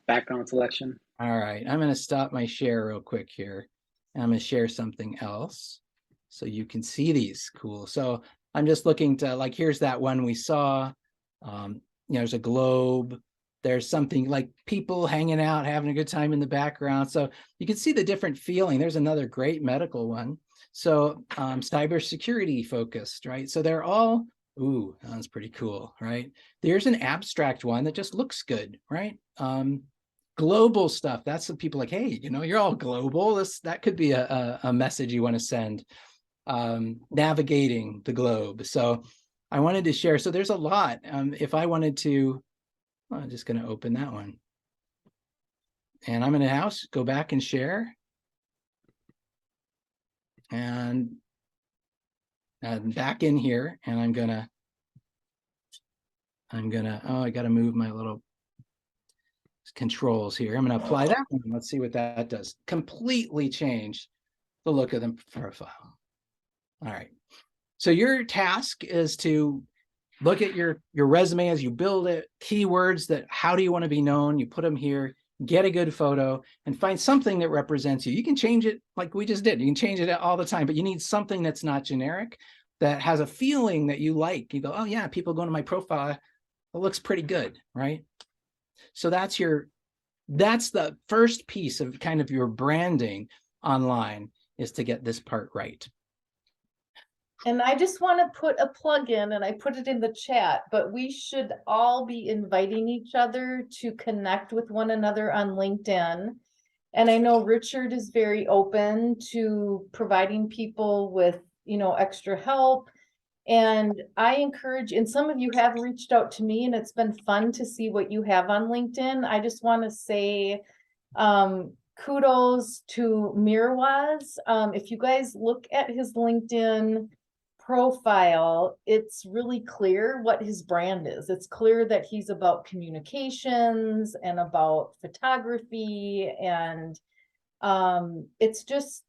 background selection. All right, I'm going to stop my share real quick here. I'm going to share something else so you can see these. Cool. So I'm just looking to, like, here's that one we saw. You know, there's a globe. There's something like people hanging out, having a good time in the background. So you can see the different feeling. There's another great medical one. So cybersecurity focused, right? So they're all, ooh, that's pretty cool, right? There's an abstract one that just looks good, right? Global stuff. That's what people like, hey, you know, you're all global. That could be a message you want to send. Navigating the globe. So I wanted to share. So there's a lot. If I wanted to, I'm just going to open that one. And I'm going to go back and share. And back in here, and I'm gonna, oh, I got to move my little controls here. I'm going to apply that one. Let's see what that does. Completely change the look of the profile. All right. So your task is to look at your resume as you build it, keywords that, how do you want to be known? You put them here, get a good photo, and find something that represents you. You can change it like we just did. You can change it all the time, but you need something that's not generic, that has a feeling that you like. You go, oh yeah, people go to my profile. It looks pretty good, right? So that's the first piece of kind of your branding online, is to get this part right. And I just want to put a plug in, and I put it in the chat, but we should all be inviting each other to connect with one another on LinkedIn. And I know Richard is very open to providing people with, you know, extra help. And I encourage, and some of you have reached out to me and it's been fun to see what you have on LinkedIn. I just want to say, kudos to Mirwaz. If you guys look at his LinkedIn profile, it's really clear what his brand is. It's clear that he's about communications and about photography, and it's just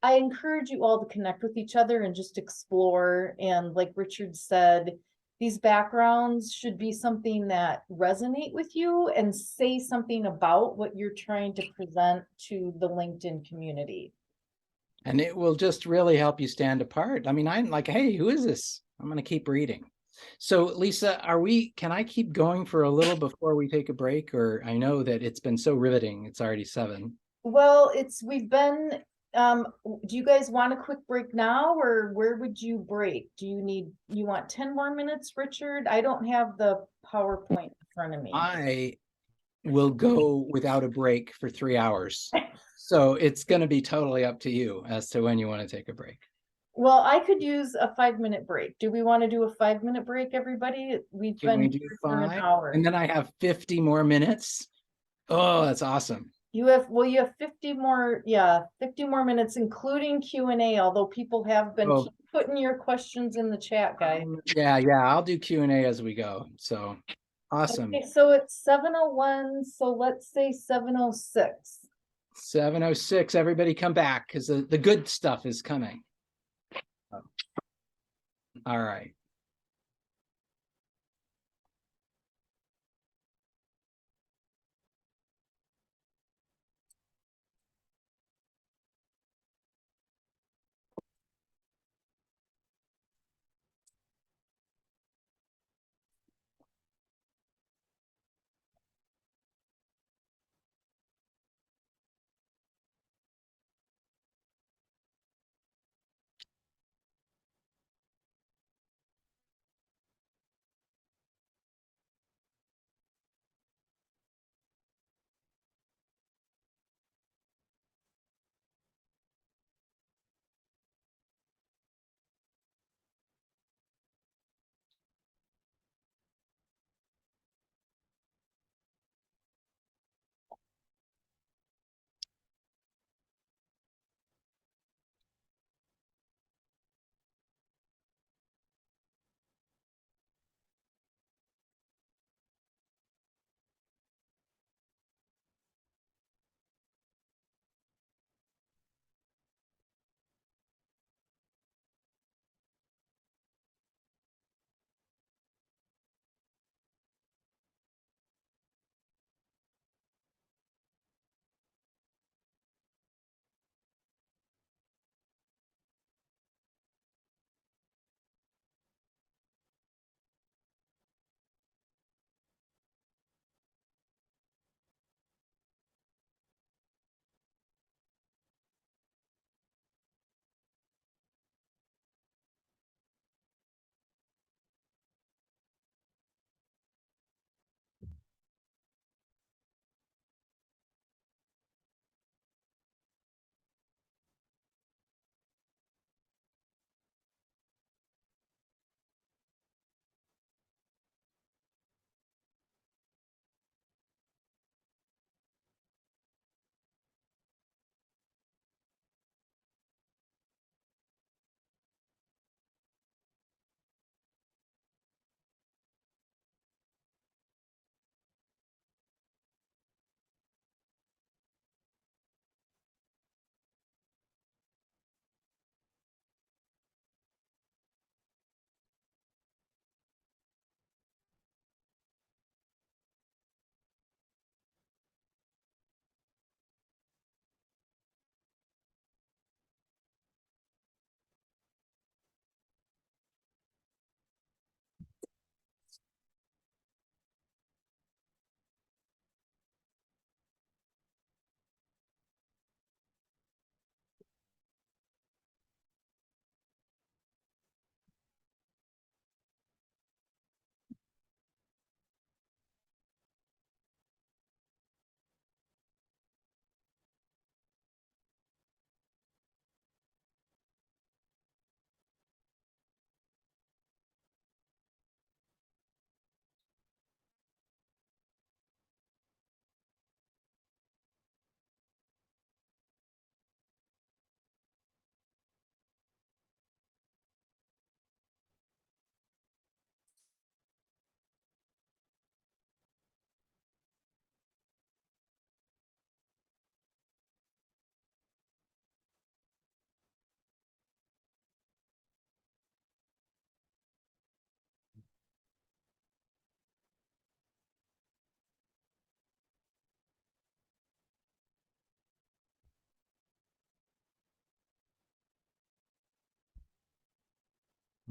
I encourage you all to connect with each other and just explore. And like Richard said, these backgrounds should be something that resonate with you and say something about what you're trying to present to the LinkedIn community. And it will just really help you stand apart. I mean, I'm like, hey, who is this? I'm going to keep reading. So Lisa, can I keep going for a little before we take a break? Or I know that it's been so riveting. It's already 7. Well, we've been, do you guys want a quick break now, or where would you break? You want 10 more minutes, Richard? I don't have the PowerPoint in front of me. I will go without a break for 3 hours. So it's going to be totally up to you as to when you want to take a break. Well, I could use a 5-minute break. Do we want to do a 5-minute break, everybody? We've Can we been do here for an 5? hour. And then I have 50 more minutes. Oh, that's awesome. You have 50 more, 50 more minutes, including Q&A, although people have been Oh. keep putting your questions in the chat, guys. Yeah, I'll do Q&A as we go. So awesome. Okay, so it's 7:01, so let's say 7:06. 7:06, everybody come back because the good stuff is coming. All right.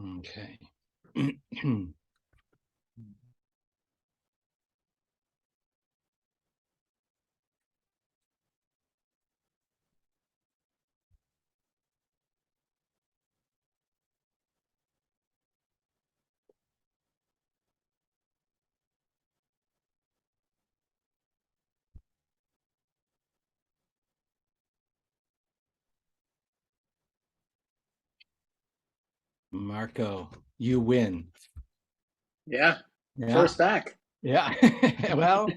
Okay. Marco, you win. Yeah, Yeah. first back. Yeah. Well,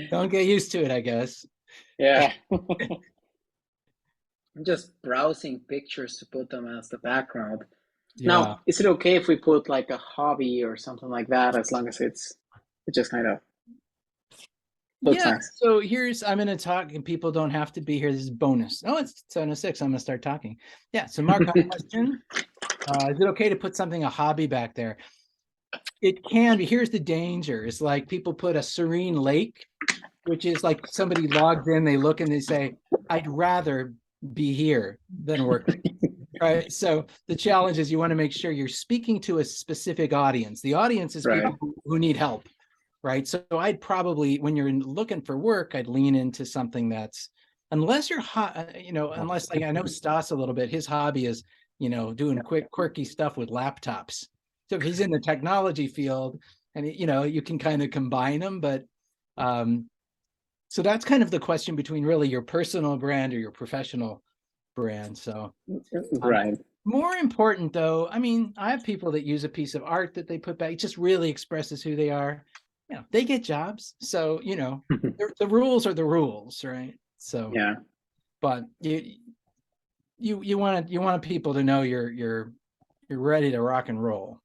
don't get used to it, I guess. Yeah. I'm just browsing pictures to put them as the background. Yeah. Now, is it okay if we put like a hobby or something like that, as long as it just kind of looks Yeah. nice? So I'm going to talk, and people don't have to be here. This is bonus. Oh, it's 7:06. I'm going to start talking. Yeah. So, Mark, question. Is it okay to put a hobby back there? It can be. Here's the danger. It's like people put a serene lake, which is like somebody logs in, they look and they say, I'd rather be here than working. Right. So the challenge is you want to make sure you're speaking to a specific audience. The audience is Right. people who need help. Right. So I'd probably, when you're looking for work, I'd lean into something that's, unless you're hot, unless, like, I know Stas a little bit, his hobby is, doing quirky stuff with laptops. So if he's in the technology field and, you can kind of combine them, but so that's kind of the question between really your personal brand or your professional brand. So Right. more important though, I mean, I have people that use a piece of art that they put back. It just really expresses who they are. They get jobs. So, the rules are the rules, right? So Yeah. but you want people to know you're ready to rock and roll,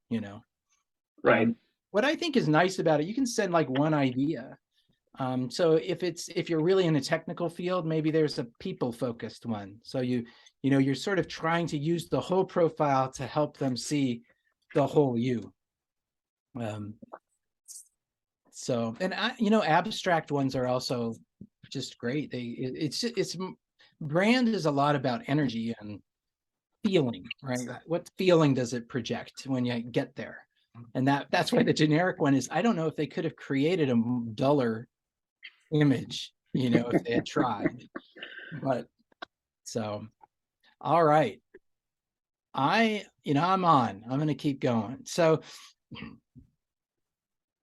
Right. What I think is nice about it, you can send like one idea. So if you're really in a technical field, maybe there's a people focused one. So you're sort of trying to use the whole profile to help them see the whole you. So, and abstract ones are also just great. It's brand is a lot about energy and feeling, right? What feeling does it project when you get there? And that's why the generic one is, I don't know if they could have created a duller image, if they had tried. But so, all right. I'm going to keep going. So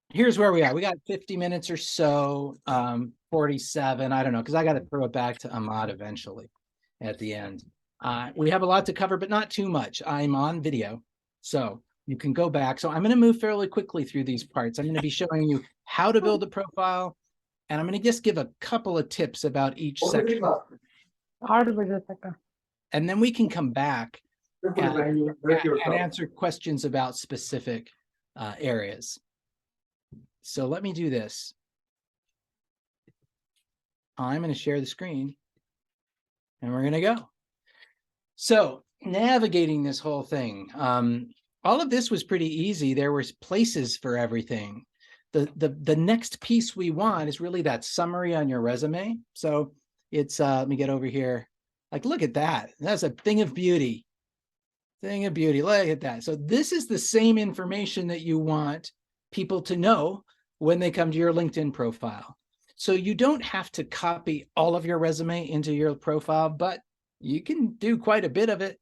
here's where we are. We got 50 minutes or so, 47. I don't know, because I got to throw it back to Ahmad eventually at the end. We have a lot to cover, but not too much. I'm on video, so you can go back. So I'm going to move fairly quickly through these parts. I'm going to be showing you how to build a profile, and I'm going to just give a couple of tips about each section. And then we can come back and answer questions about specific areas. So let me do this. I'm going to share the screen and we're going to go. So navigating this whole thing, all of this was pretty easy. There was places for everything. The next piece we want is really that summary on your resume. So it's, let me get over here. Like, look at that. That's a thing of beauty. Thing of beauty. Look at that. So this is the same information that you want people to know when they come to your LinkedIn profile. So you don't have to copy all of your resume into your profile, but you can do quite a bit of it,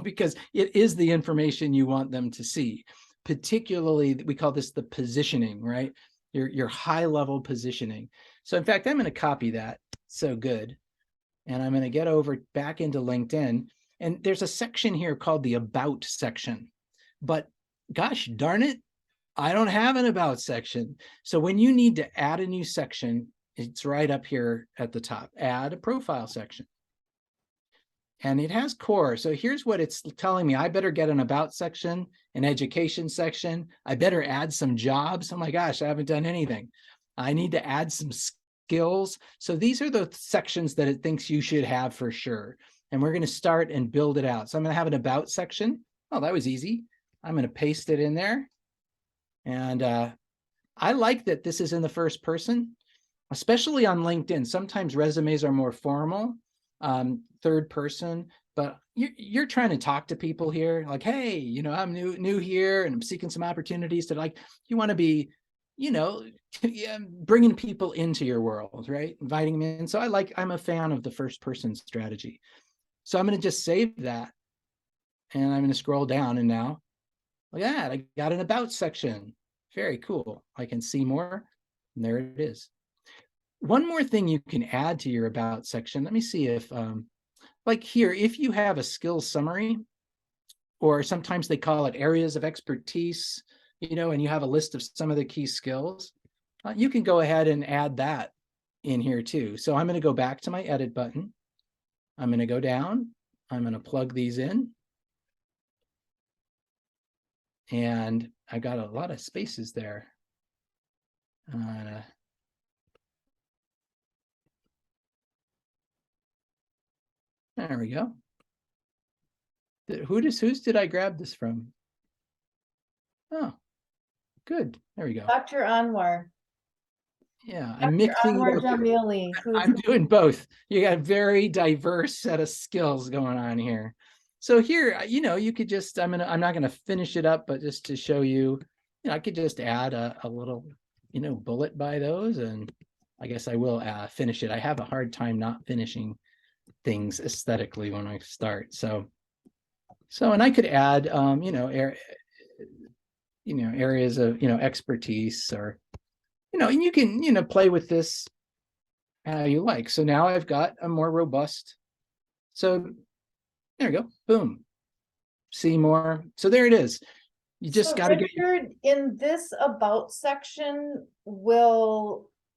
because it is the information you want them to see. Particularly, we call this the positioning, right? Your high level positioning. So in fact, I'm going to copy that. So good. And I'm going to get over back into LinkedIn. And there's a section here called the About section. But gosh darn it, I don't have an About section. So when you need to add a new section, it's right up here at the top. Add a profile section. And it has core. So here's what it's telling me. I better get an About section, an education section. I better add some jobs. Oh my gosh, I haven't done anything. I need to add some skills. So these are the sections that it thinks you should have for sure. And we're going to start and build it out. So I'm going to have an About section. Oh, that was easy. I'm going to paste it in there. And I like that this is in the first person, especially on LinkedIn. Sometimes resumes are more formal, third person, but you're trying to talk to people here, like, hey, you know, I'm new here and I'm seeking some opportunities to, like, you want to be, you know, bringing people into your world, right? Inviting them in. So I'm a fan of the first person strategy. So I'm going to just save that, and I'm going to scroll down, and now look at that, I got an about section. Very cool. I can see more, and there it is. One more thing you can add to your about section. Let me see if, like here, if you have a skills summary, or sometimes they call it areas of expertise, you know, and you have a list of some of the key skills, you can go ahead and add that in here too. So I'm going to go back to my edit button. I'm going to go down. I'm going to plug these in. And I got a lot of spaces there. There we go. Whose did I grab this from? Oh, good. There we go. Dr. Anwar. Yeah, Dr. I'm mixing it Anwar up. Jamili, I'm doing both. You got a very diverse set of skills going on here. So here, you know, you could just, I'm not gonna finish it up, but just to show you, you know, I could just add a little, you know, bullet by those, and I guess I will finish it. I have a hard time not finishing things aesthetically when I start. So and I could add, you know, areas of, you know, expertise, or, you know, and you can, you know, play with this how you like. So now I've got a more robust. So there we go. Boom. See more. So there it is. You just got to get in this about section,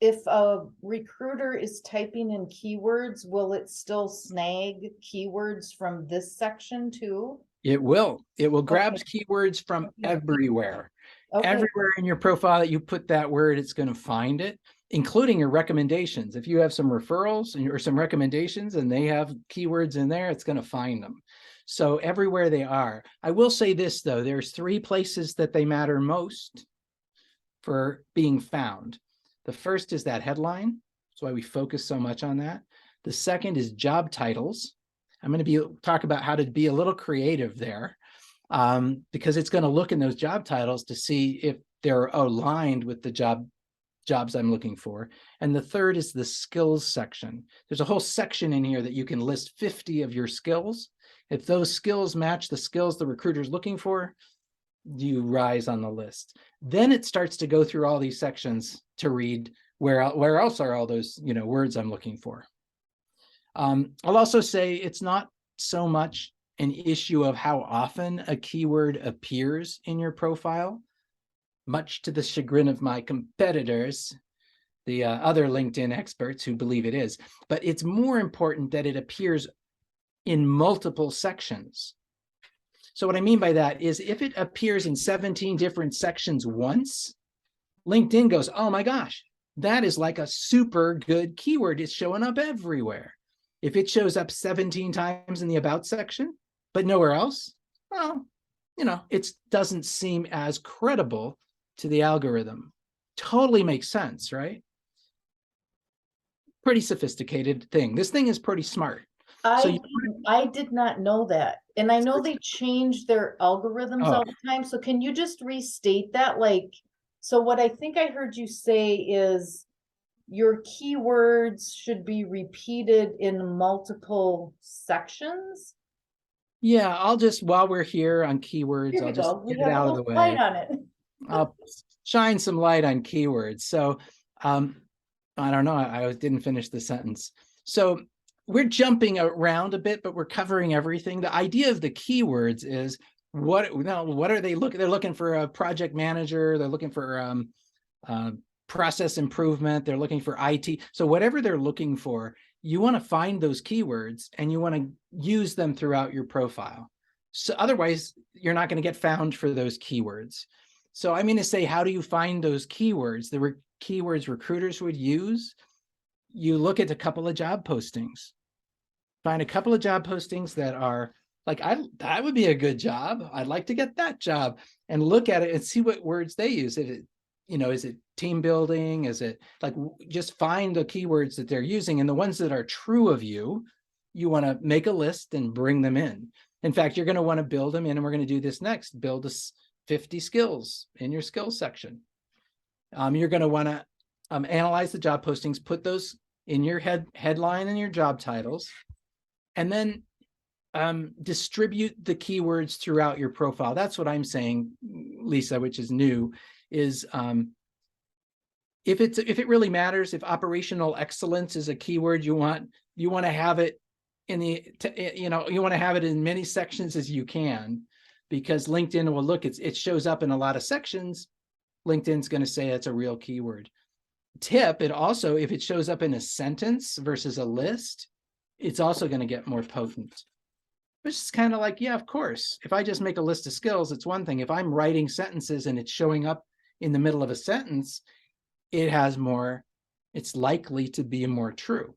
if a recruiter is typing in keywords, will it still snag keywords from this section too? It will grab keywords from everywhere. Everywhere in your profile that you put that word, it's going to find it, including your recommendations. If you have some referrals or some recommendations and they have keywords in there, it's going to find them. So everywhere they are. I will say this though, there's 3 places that they matter most for being found. The first is that headline. That's why we focus so much on that. The second is job titles. I'm going to talk about how to be a little creative there, because it's going to look in those job titles to see if they're aligned with the jobs I'm looking for. And the third is the skills section. There's a whole section in here that you can list 50 of your skills. If those skills match the skills the recruiter's looking for, you rise on the list. Then it starts to go through all these sections to read where else are all those, you know, words I'm looking for. I'll also say it's not so much an issue of how often a keyword appears in your profile, much to the chagrin of my competitors, the other LinkedIn experts who believe it is, but it's more important that it appears in multiple sections. So what I mean by that is if it appears in 17 different sections once, LinkedIn goes, oh my gosh, that is like a super good keyword. It's showing up everywhere. If it shows up 17 times in the about section, but nowhere else, well, you know, it doesn't seem as credible to the algorithm. Totally makes sense, right? Pretty sophisticated thing. This thing is pretty smart. I did not know that. And I know they change their algorithms all the time. So can you just restate that? Like, so what I think I heard you say is your keywords should be repeated in multiple sections. Yeah, I'll just, while we're here on keywords, I'll just get it out of the way. Light on it. I'll shine some light on keywords. So I don't know, I didn't finish the sentence. So we're jumping around a bit, but we're covering everything. The idea of the keywords is what are they looking? They're looking for a project manager. They're looking for process improvement. They're looking for IT. So whatever they're looking for, you want to find those keywords and you want to use them throughout your profile. So otherwise, you're not going to get found for those keywords. So I'm going to say, how do you find those keywords? The keywords recruiters would use. You look at a couple of job postings. Find a couple of job postings that are like, that would be a good job. I'd like to get that job, and look at it and see what words they use. Is it team building? Is it like, just find the keywords that they're using, and the ones that are true of you you want to make a list and bring them in. In fact, you're going to want to build them in, and we're going to do this next. Build 50 skills in your skills section. You're going to want to analyze the job postings, put those in your headline and your job titles, and then distribute the keywords throughout your profile. That's what I'm saying, Lisa, which is new, is if it really matters, if operational excellence is a keyword, you want to have it in you want to have it in many sections as you can, because LinkedIn will look, it shows up in a lot of sections. LinkedIn's going to say it's a real keyword. Tip, it also, if it shows up in a sentence versus a list, it's also going to get more potent. Which is kind of like, yeah, of course, if I just make a list of skills, it's one thing. If I'm writing sentences and it's showing up in the middle of a sentence, it has more, it's likely to be more true,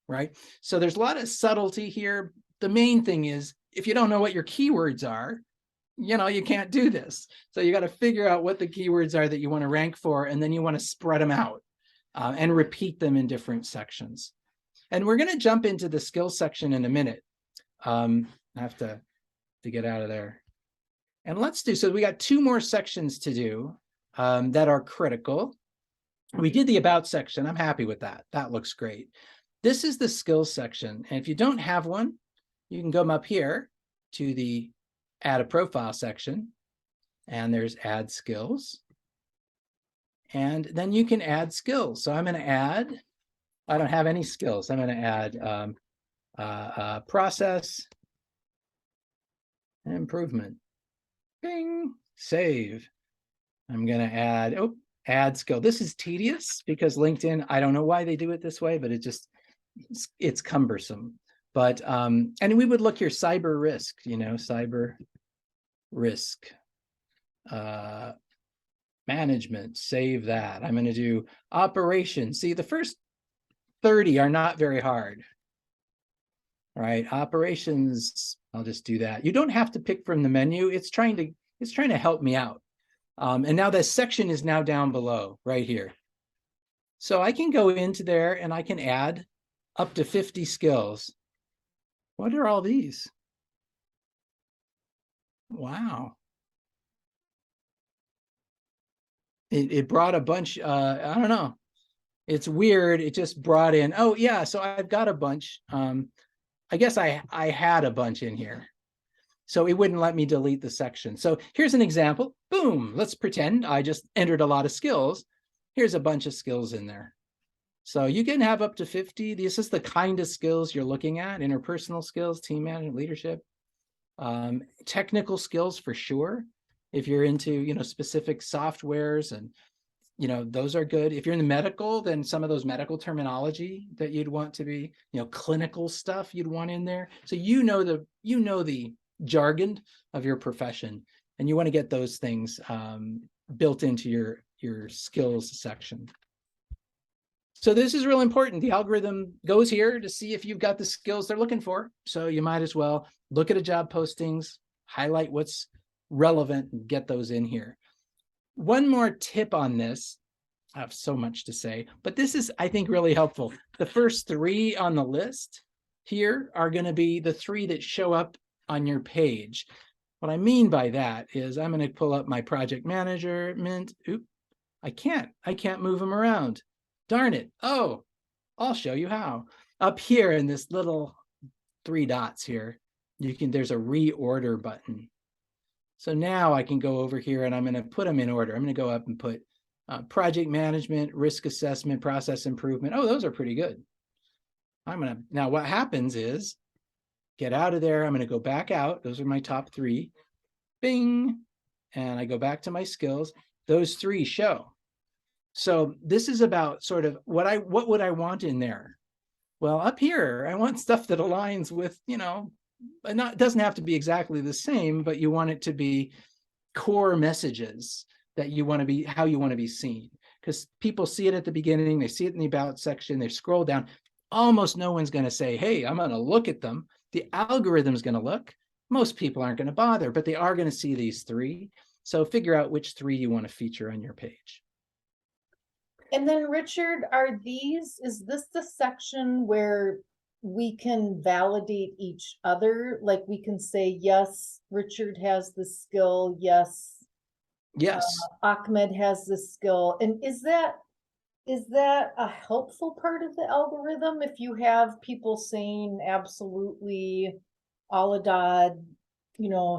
right? So there's a lot of subtlety here. The main thing is, if you don't know what your keywords are, you can't do this. So you got to figure out what the keywords are that you want to rank for, and then you want to spread them out and repeat them in different sections. And we're going to jump into the skills section in a minute. I have to get out of there. And so we got 2 more sections to do that are critical. We did the about section. I'm happy with that. That looks great. This is the skills section. And if you don't have one, you can come up here to the add a profile section, and there's add skills. And then you can add skills. So I'm going to add, I don't have any skills. I'm going to add process improvement. Bing, save. I'm going to add skill. This is tedious because LinkedIn, I don't know why they do it this way, but it's cumbersome. But, and we would look here, cyber risk, cyber risk management, save that. I'm going to do operations. See, the first 30 are not very hard, right? Operations, I'll just do that. You don't have to pick from the menu. It's trying to help me out. And now this section is now down below right here. So I can go into there and I can add up to 50 skills. What are all these? Wow. It brought a bunch, I don't know. It's weird. It just brought in, oh yeah, so I've got a bunch. I guess I had a bunch in here. So it wouldn't let me delete the section. So here's an example. Boom, let's pretend I just entered a lot of skills. Here's a bunch of skills in there. So you can have up to 50. This is the kind of skills you're looking at: interpersonal skills, team management, leadership, technical skills for sure. If you're into, specific softwares, and, those are good. If you're in the medical, then some of those medical terminology that you'd want to be, clinical stuff you'd want in there. So the jargon of your profession, and you want to get those things built into your skills section. So this is real important. The algorithm goes here to see if you've got the skills they're looking for. So you might as well look at a job postings, highlight what's relevant, and get those in here. One more tip on this. I have so much to say, but this is, I think, really helpful. The first 3 on the list here are going to be the 3 that show up on your page. What I mean by that is I'm going to pull up my project management. Oop, I can't move them around. Darn it. Oh, I'll show you how. Up here in this little 3 dots here, there's a reorder button. So now I can go over here and I'm going to put them in order. I'm going to go up and put project management, risk assessment, process improvement. Oh, those are pretty good. Now what happens is, get out of there. I'm going to go back out. Those are my top 3. Bing. And I go back to my skills. Those 3 show. So this is about sort of what would I want in there? Well, up here, I want stuff that aligns with, it doesn't have to be exactly the same, but you want it to be core messages that you want to be, how you want to be seen. Because people see it at the beginning, they see it in the about section, they scroll down. Almost no one's going to say, hey, I'm going to look at them. The algorithm's going to look. Most people aren't going to bother, but they are going to see these 3. So figure out which 3 you want to feature on your page. And then Richard, is this the section where we can validate each other. Like we can say, yes, Richard has the skill. Yes, Yes. Ahmed has the skill. And is that a helpful part of the algorithm if you have people saying absolutely Aladad,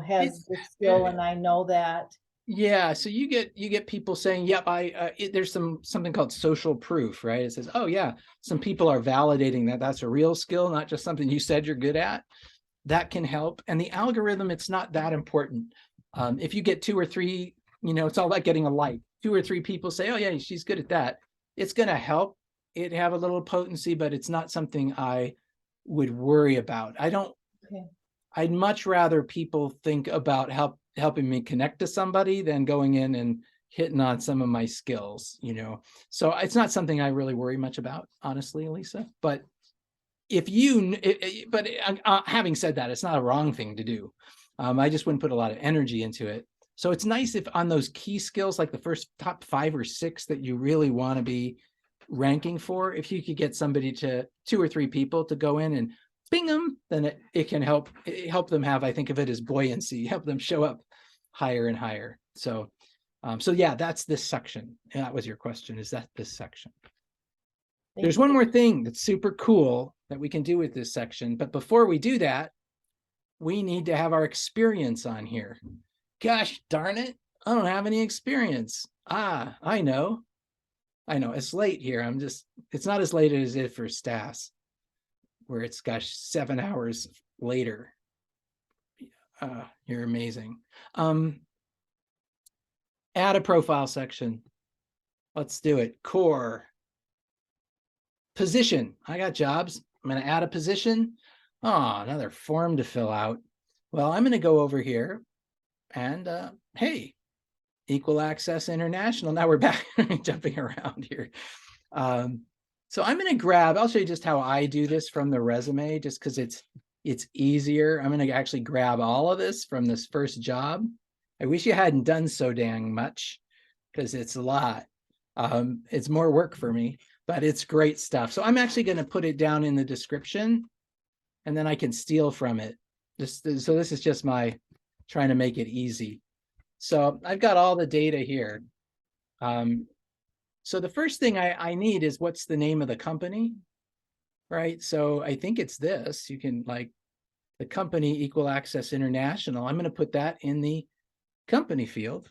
has the skill and I know that. Yeah, so you get people saying, "Yep, there's something called social proof, right?" It says, "Oh yeah, some people are validating that that's a real skill, not just something you said you're good at." That can help. And the algorithm, it's not that important. If you get 2 or 3, it's all about getting a like. 2 or 3 people say, "Oh yeah, she's good at that." It's going to help it have a little potency, but it's not something I would worry about. Okay. I'd much rather people think about helping me connect to somebody than going in and hitting on some of my skills, So it's not something I really worry much about, honestly, Elisa. But having said that, it's not a wrong thing to do. I just wouldn't put a lot of energy into it. So it's nice if on those key skills, like the first top 5 or 6 that you really want to be ranking for, if you could get somebody to 2 or 3 people to go in and ping them, then it can help them have, I think of it as buoyancy, help them show up higher and higher. So yeah, that's this section. And that was your question. Is that this section? There's one more thing that's super cool that we can do with this section. But before we do that, we need to have our experience on here. Gosh darn it, I don't have any experience. I know. It's late here. It's not as late as it is for Stas, where it's 7 hours later. You're amazing. Add a profile section. Let's do it. Core. Position. I got jobs. I'm going to add a position. Oh, another form to fill out. Well, I'm going to go over here and hey, Equal Access International. Now we're back jumping around here. So I'm going to I'll show you just how I do this from the resume, just because it's easier. I'm going to actually grab all of this from this first job. I wish you hadn't done so dang much, because it's a lot. It's more work for me, but it's great stuff. So I'm actually going to put it down in the description, and then I can steal from it. So this is just my trying to make it easy. So I've got all the data here. So the first thing I need is, what's the name of the company, right? So I think it's this. You can, like, the company, Equal Access International. I'm going to put that in the company field.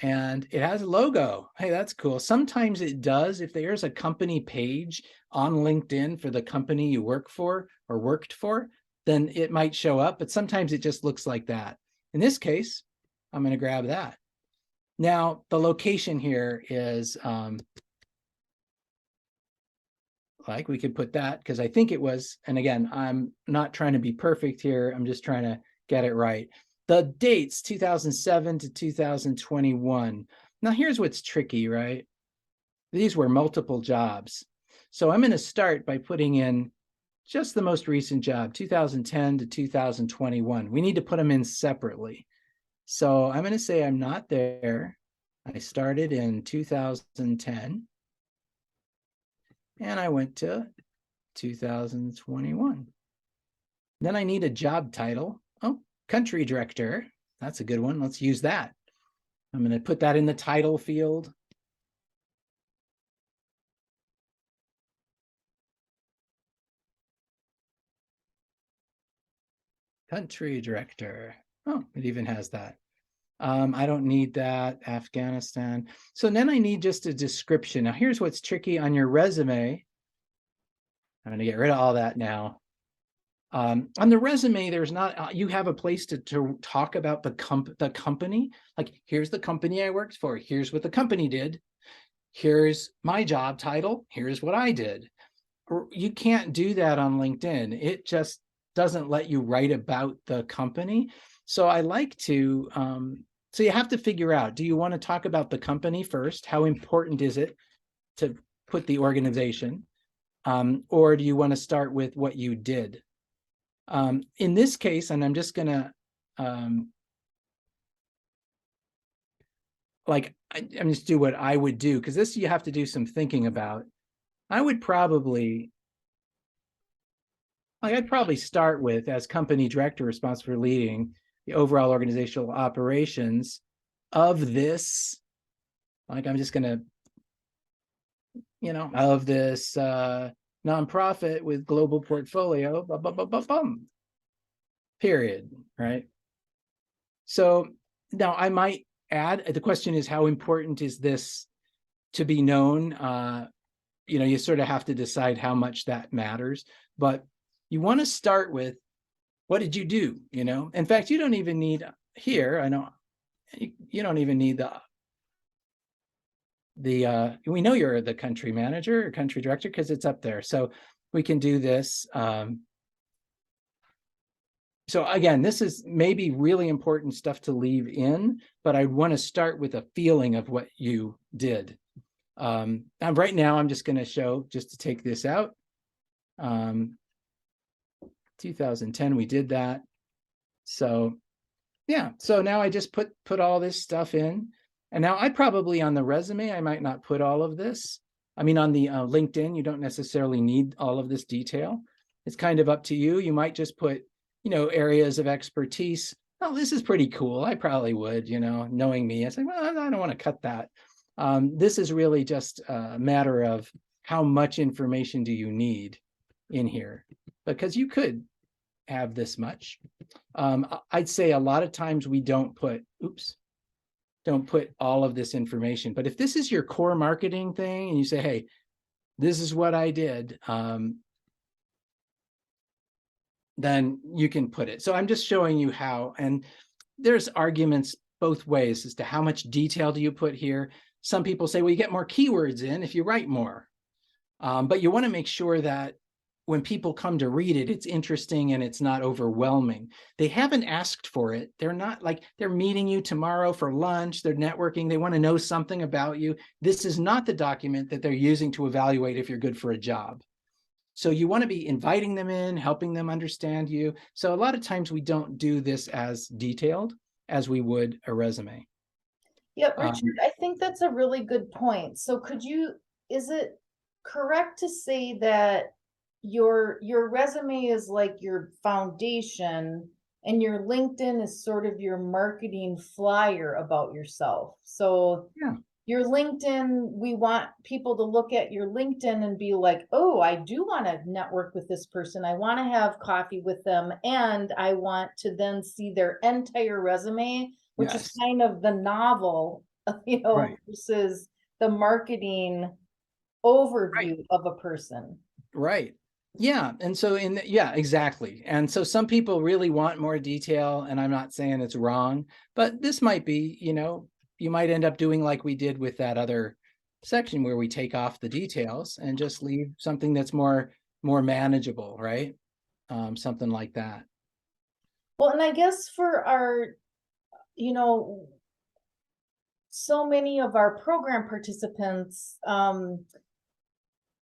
And it has a logo. Hey, that's cool. Sometimes it does. If there's a company page on LinkedIn for the company you work for or worked for, then it might show up, but sometimes it just looks like that. In this case, I'm going to grab that. Now, the location here is, like, we could put that, because I think it was, and again, I'm not trying to be perfect here. I'm just trying to get it right. The dates, 2007 to 2021. Now, here's what's tricky, right? These were multiple jobs. So I'm going to start by putting in just the most recent job, 2010 to 2021. We need to put them in separately. So I'm going to say I'm not there. I started in 2010. And I went to 2021. Then I need a job title. Oh, country director. That's a good one. Let's use that. I'm going to put that in the title field. Country director. Oh, it even has that. I don't need that. Afghanistan. So then I need just a description. Now, here's what's tricky on your resume. I'm going to get rid of all that now. On the resume, there's not, you have a place to talk about the company. Like, here's the company I worked for. Here's what the company did. Here's my job title. Here's what I did. You can't do that on LinkedIn. It just doesn't let you write about the company. So I like to, so you have to figure out, do you want to talk about the company first? How important is it to put the organization? Or do you want to start with what you did? In this case, and I'm just going to, I'm just do what I would do, because this you have to do some thinking about. I would probably like I'd probably start with, as company director responsible for leading the overall organizational operations of this, like I'm just gonna, of this nonprofit with global portfolio, period, right? So now I might add, the question is, how important is this to be known? You sort of have to decide how much that matters, but you want to start with, what did you do? In fact, you don't even need here. I know you don't even need we know you're the country manager or country director because it's up there. So we can do this. So again, this is maybe really important stuff to leave in, but I want to start with a feeling of what you did. And right now, I'm just going to show, just to take this out. 2010, we did that. So yeah, so now I just put all this stuff in. And now I probably, on the resume, I might not put all of this. I mean, on the LinkedIn, you don't necessarily need all of this detail. It's kind of up to you. You might just put, areas of expertise. Oh, this is pretty cool. I probably would, knowing me. I say, well, I don't want to cut that. This is really just a matter of how much information do you need in here, because you could have this much. I'd say a lot of times we don't put all of this information. But if this is your core marketing thing and you say, hey, this is what I did, then you can put it. So I'm just showing you how, and there's arguments both ways as to how much detail do you put here. Some people say, well, you get more keywords in if you write more. But you want to make sure that when people come to read it, it's interesting and it's not overwhelming. They haven't asked for it. They're not like, they're meeting you tomorrow for lunch, they're networking, they want to know something about you. This is not the document that they're using to evaluate if you're good for a job. So you want to be inviting them in, helping them understand you. So a lot of times we don't do this as detailed as we would a resume. Yeah, Richard, I think that's a really good point. So is it correct to say that your resume is like your foundation and your LinkedIn is sort of your marketing flyer about yourself? So yeah, your LinkedIn, we want people to look at your LinkedIn and be like, oh, I do want to network with this person. I want to have coffee with them. And I want to then see their entire resume, which is kind of the novel, right, versus the marketing overview of a person. right. Yeah. And so exactly. And so some people really want more detail, and I'm not saying it's wrong, but this might be, you might end up doing like we did with that other section where we take off the details and just leave something that's more manageable, right? Something like that. Well, and I guess for our, so many of our program participants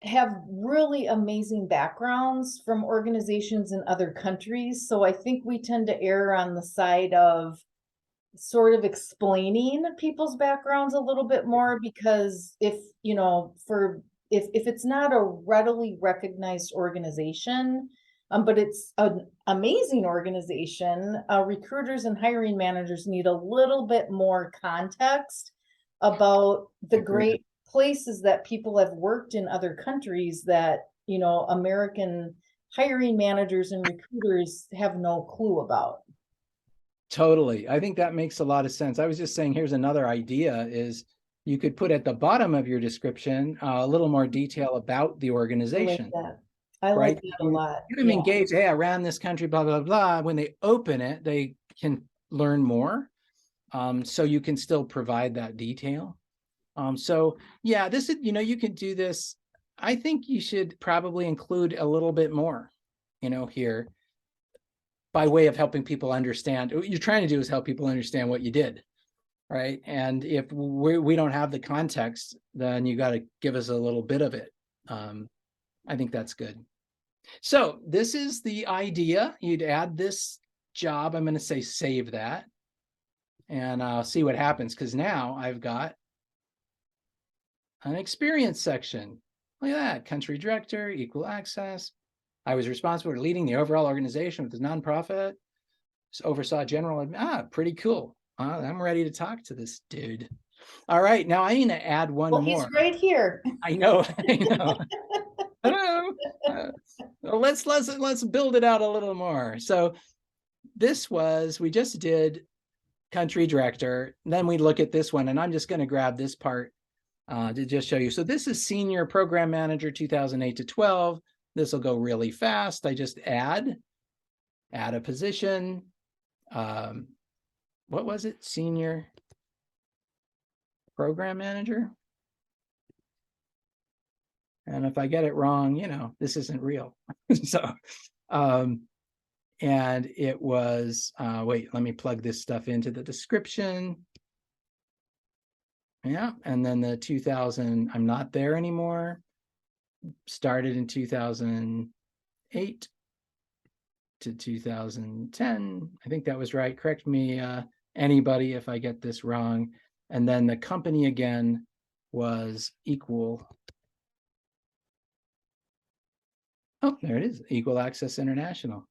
have really amazing backgrounds from organizations in other countries. So I think we tend to err on the side of sort of explaining people's backgrounds a little bit more, because if it's not a readily recognized organization, but it's an amazing organization, recruiters and hiring managers need a little bit more context about the great places that people have worked in other countries that, American hiring managers and recruiters have no clue about. Totally. I think that makes a lot of sense. I was just saying, here's another idea is you could put at the bottom of your description a little more detail about the organization. I like that a lot. Get them engaged. Hey, I ran this country, blah, blah, blah. When they open it, they can learn more. So you can still provide that detail. So yeah, this is, you can do this. I think you should probably include a little bit more, here, by way of helping people understand. What you're trying to do is help people understand what you did, right? And if we don't have the context, then you got to give us a little bit of it. I think that's good. So this is the idea. You'd add this job. I'm going to say save that. And I'll see what happens, because now I've got an experience section. Look at that. Country director, equal access. I was responsible for leading the overall organization with the nonprofit. Oversaw general, pretty cool. I'm ready to talk to this dude. All right, now I need to add one Well, more. he's right here. I know, I know. Hello. Well, let's build it out a little more. So we just did country director. Then we look at this one, and I'm just going to grab this part to just show you. So this is senior program manager 2008 to 12. This will go really fast. I just add a position. What was it? Senior program manager. And if I get it wrong, this isn't real. So, and it was, wait, let me plug this stuff into the description. Yeah, and then the 2000, I'm not there anymore. Started in 2008 to 2010. I think that was right. Correct me, anybody, if I get this wrong. And then the company again was Equal. Oh, there it is, Equal Access International.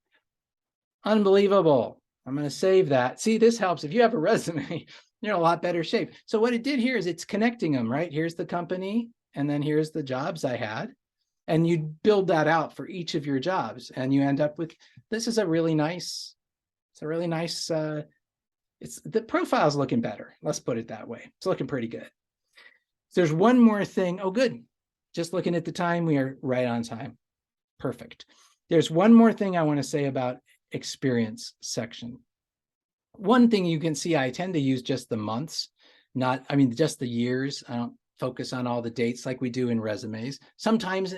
Unbelievable. I'm going to save that. See, this helps. If you have a resume, you're in a lot better shape. So what it did here is it's connecting them, right? Here's the company, and then here's the jobs I had. And you build that out for each of your jobs, and you end up with, this is a really nice, the profile's looking better. Let's put it that way. It's looking pretty good. So there's one more thing. Oh, good. Just looking at the time, we are right on time. Perfect. There's one more thing I want to say about experience section. One thing you can see, I tend to use just the months, just the years. I don't focus on all the dates like we do in resumes. Sometimes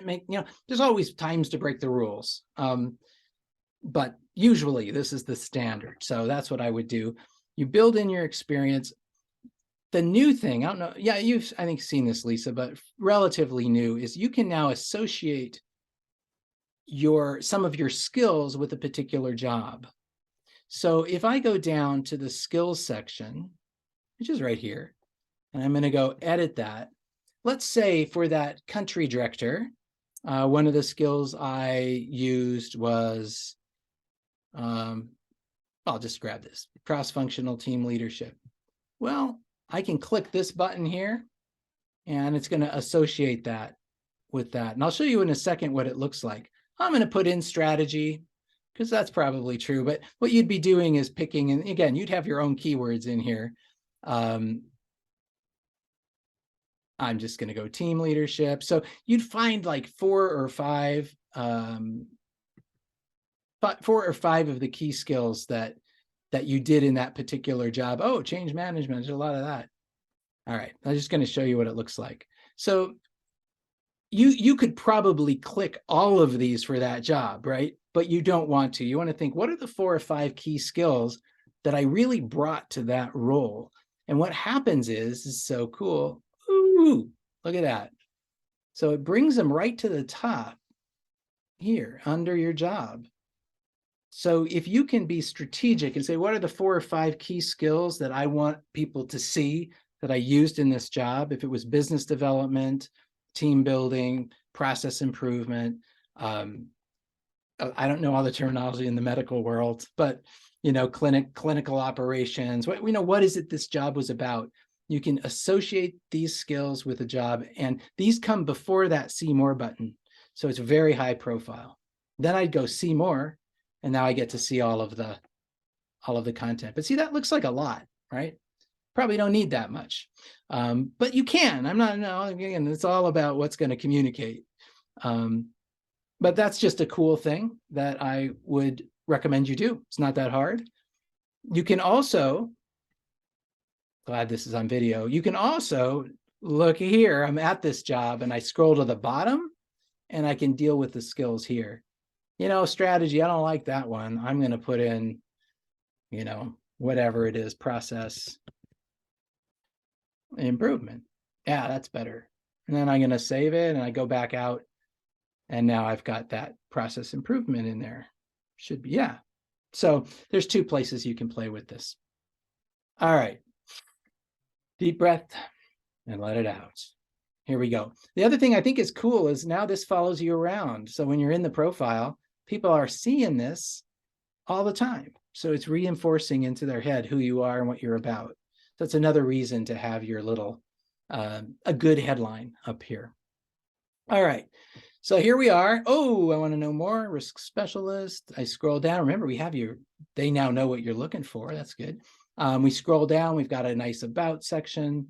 there's always times to break the rules. But usually this is the standard. So that's what I would do. You build in your experience. The new thing, I don't know. Yeah, you've, I think, seen this, Lisa, but relatively new is you can now associate some of your skills with a particular job. So if I go down to the skills section, which is right here, and I'm going to go edit that. Let's say for that country director, one of the skills I used was, I'll just grab this, cross-functional team leadership. Well, I can click this button here, and it's going to associate that with that. And I'll show you in a second what it looks like. I'm going to put in strategy, because that's probably true. But what you'd be doing is picking, and again, you'd have your own keywords in here. I'm just going to go team leadership. So you'd find like 4 or 5 of the key skills that you did in that particular job. Oh, change management, there's a lot of that. All right, I'm just going to show you what it looks like. So you could probably click all of these for that job, right? But you don't want to. You want to think, what are the 4 or 5 key skills that I really brought to that role? And what happens is so cool. Ooh, look at that. So it brings them right to the top here under your job. So if you can be strategic and say, what are the 4 or 5 key skills that I want people to see that I used in this job? If it was business development, team building, process improvement, I don't know all the terminology in the medical world, but clinical operations. What is it this job was about? You can associate these skills with a job, and these come before that see more button. So it's very high profile. Then I'd go see more, and now I get to see all of the content. But see, that looks like a lot, right? Probably don't need that much, but you can. Again, it's all about what's going to communicate. But that's just a cool thing that I would recommend you do. It's not that hard. You can also, glad this is on video, you can also look here. I'm at this job and I scroll to the bottom and I can deal with the skills here. Strategy, I don't like that one. I'm going to put in, whatever it is, process improvement. Yeah, that's better. And then I'm going to save it and I go back out. And now I've got that process improvement in there. Should be, yeah. So there's 2 places you can play with this. All right. Deep breath and let it out. Here we go. The other thing I think is cool is now this follows you around. So when you're in the profile, people are seeing this all the time. So it's reinforcing into their head who you are and what you're about. That's another reason to have your little, a good headline up here. All right, so here we are. Oh, I want to know more, risk specialist. I scroll down. Remember, we have they now know what you're looking for. That's good. We scroll down, we've got a nice about section.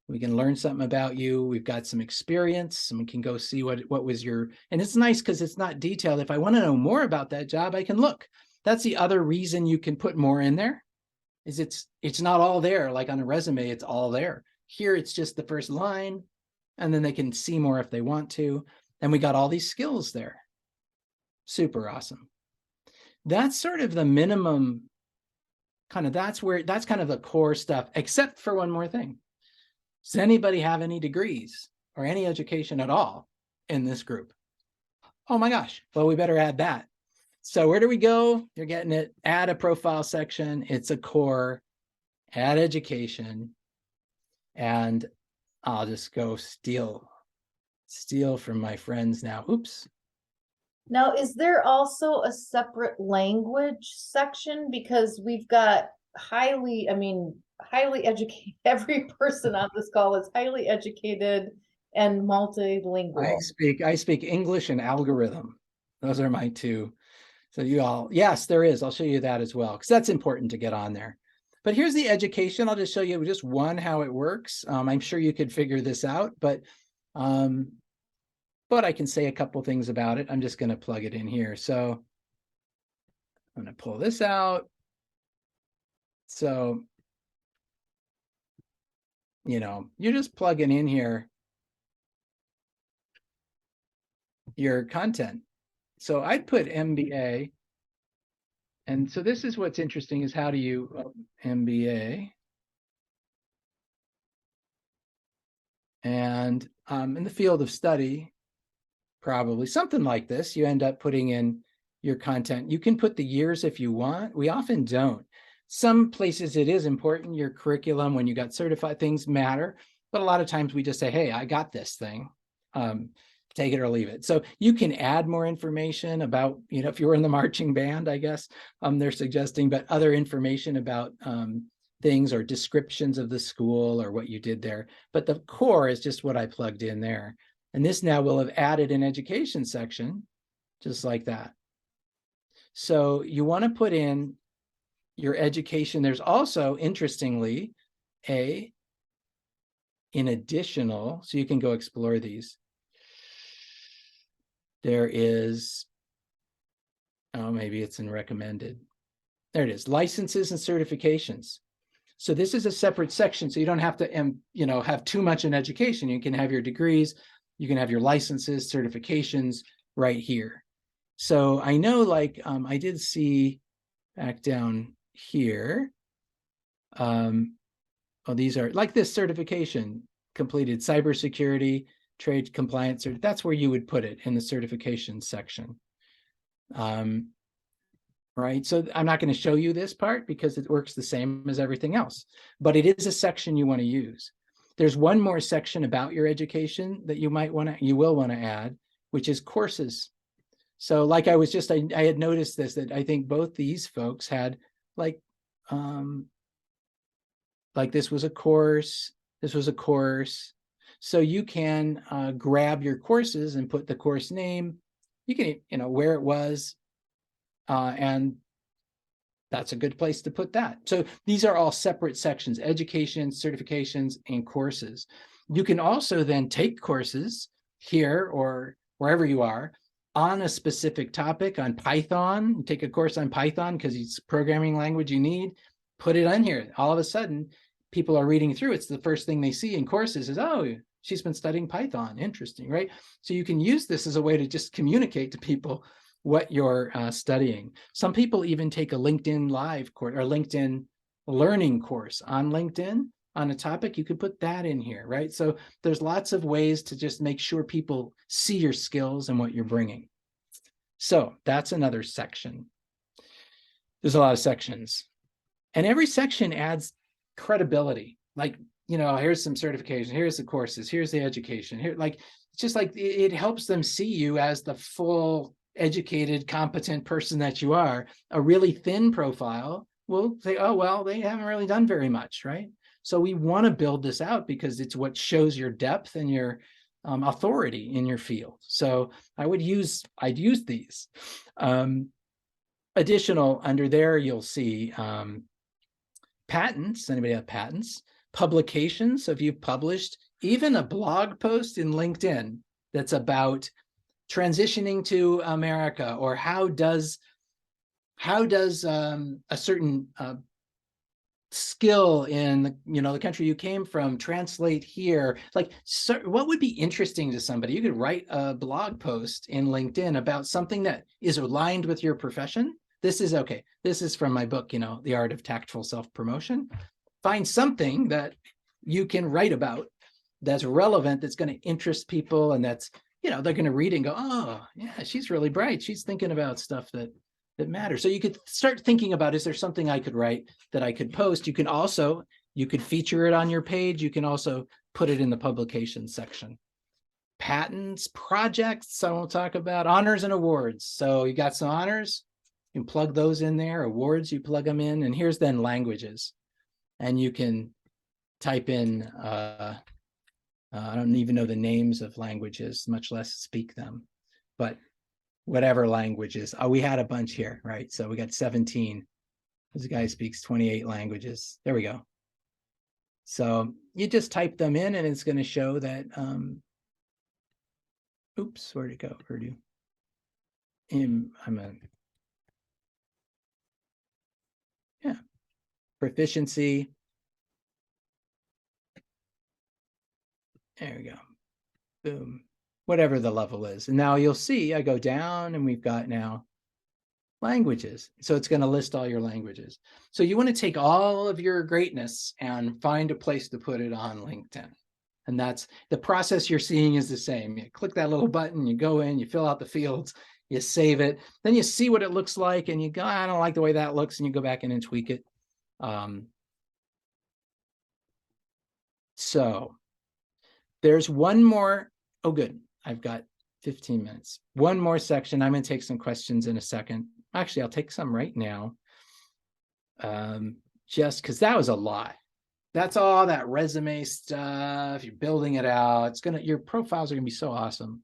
We can learn something about you. We've got some experience, and we can go see what was your, and it's nice because it's not detailed. If I want to know more about that job, I can look. That's the other reason you can put more in there, is it's not all there. Like on a resume, it's all there. Here, it's just the first line, and then they can see more if they want to. And we got all these skills there. Super awesome. That's sort of the minimum, that's kind of the core stuff, except for one more thing. Does anybody have any degrees or any education at all in this group? Oh my gosh, well, we better add that. So where do we go? You're getting it. Add a profile section. It's a core. Add education. And I'll just go steal from my friends now. Oops. Now, is there also a separate language section? Because we've got highly educated, every person on this call is highly educated and multilingual. I speak English and algorithm. Those are my two. So you all, yes, there is. I'll show you that as well, because that's important to get on there. But here's the education. I'll just show you just one, how it works. I'm sure you could figure this out, but I can say a couple things about it. I'm just going to plug it in here. So I'm going to pull this out. So, you're just plugging in here your content. So I'd put MBA. And so this is what's interesting, is how do you MBA? And in the field of study, probably something like this, you end up putting in your content. You can put the years if you want. We often don't. Some places it is important, your curriculum, when you got certified, things matter. But a lot of times we just say, hey, I got this thing. Take it or leave it. So you can add more information about, if you were in the marching band, I guess they're suggesting, but other information about things or descriptions of the school or what you did there. But the core is just what I plugged in there. And this now will have added an education section, just like that. So you want to put in your education. There's also, interestingly, in additional, so you can go explore these. There is, maybe it's in recommended. There it is, licenses and certifications. So this is a separate section, so you don't have to, have too much in education. You can have your degrees, you can have your licenses, certifications right here. So I know, I did see back down here. These are like this certification completed, cybersecurity, trade compliance, or that's where you would put it, in the certification section. Right, so I'm not going to show you this part because it works the same as everything else, but it is a section you want to use. There's one more section about your education that you will want to add, which is courses. So like I had noticed this, that I think both these folks had like this was a course, this was a course. So you can grab your courses and put the course name. You can, where it was, and that's a good place to put that. So these are all separate sections: education, certifications, and courses. You can also then take courses here or wherever you are on a specific topic, on Python. You take a course on Python because it's a programming language you need, put it on here. All of a sudden, people are reading through. It's the first thing they see in courses is, oh, she's been studying Python. Interesting, right? So you can use this as a way to just communicate to people what you're studying. Some people even take a LinkedIn Live course or LinkedIn Learning course on LinkedIn on a topic. You could put that in here, right? So there's lots of ways to just make sure people see your skills and what you're bringing. So that's another section. There's a lot of sections, and every section adds credibility. Like, here's some certification, here's the courses, here's the education, here, it's just like it helps them see you as the full educated, competent person that you are, a really thin profile will say, oh, well, they haven't really done very much, right? So we want to build this out because it's what shows your depth and your authority in your field. So I'd use these. Additional under there, you'll see patents. Anybody have patents? Publications. So if you've published even a blog post in LinkedIn that's about transitioning to America, or how does a certain skill in the country you came from translate here, like, so what would be interesting to somebody? You could write a blog post in LinkedIn about something that is aligned with your profession. This is from my book, The Art of Tactful Self-Promotion. Find something that you can write about that's relevant, that's going to interest people, and that's, they're going to read and go, oh yeah, she's really bright, she's thinking about stuff that matters. So you could start thinking about, is there something I could write that I could post? You could feature it on your page. You can also put it in the publication section. Patents, projects, I won't talk about. Honors and awards. So you got some honors, you can plug those in there. Awards, you plug them in. And here's then languages. And you can type in, I don't even know the names of languages, much less speak them, but whatever languages. Oh, we had a bunch here, right? So we got 17. This guy speaks 28 languages. There we go. So you just type them in and it's going to show that, oops, where'd it go? Proficiency. There we go. Boom. Whatever the level is. And now you'll see I go down and we've got now languages. So it's going to list all your languages. So you want to take all of your greatness and find a place to put it on LinkedIn. And that's the process you're seeing is the same. You click that little button, you go in, you fill out the fields, you save it, then you see what it looks like and you go, I don't like the way that looks, and you go back in and tweak it. So there's one more. Oh, good. I've got 15 minutes. One more section. I'm going to take some questions in a second. Actually, I'll take some right now. Just because that was a lot. That's all that resume stuff. You're building it out. Your profiles are going to be so awesome.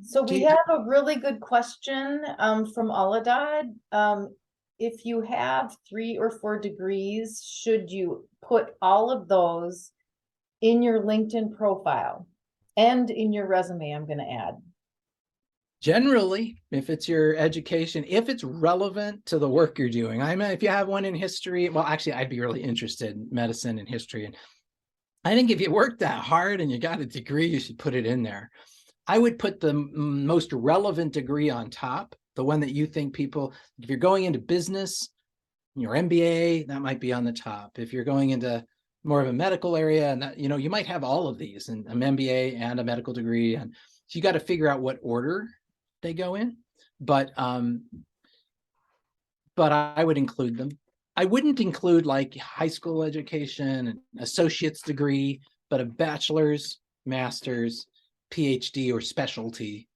So we have a really good question from Aladad. If you have 3 or 4 degrees, should you put all of those in your LinkedIn profile and in your resume? I'm going to add. Generally, if it's your education, if it's relevant to the work you're doing. If you have one in history, well, actually, I'd be really interested in medicine and history. And I think if you worked that hard and you got a degree, you should put it in there. I would put the most relevant degree on top, the one that you think people, if you're going into business, your MBA, that might be on the top. If you're going into more of a medical area, and that, you might have all of these, and an MBA and a medical degree, and so you got to figure out what order they go in. But I would include them. I wouldn't include like high school education, an associate's degree, but a bachelor's, master's, PhD, or specialty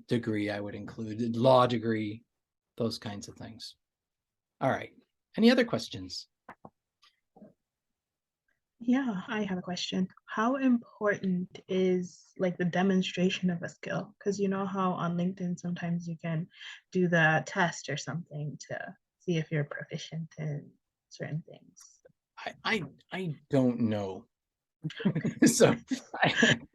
degree I would include, law degree, those kinds of things. All right. Any other questions? Yeah, I have a question. How important is like the demonstration of a skill? Because you know how on LinkedIn sometimes you can do the test or something to see if you're proficient in certain things. I don't know. So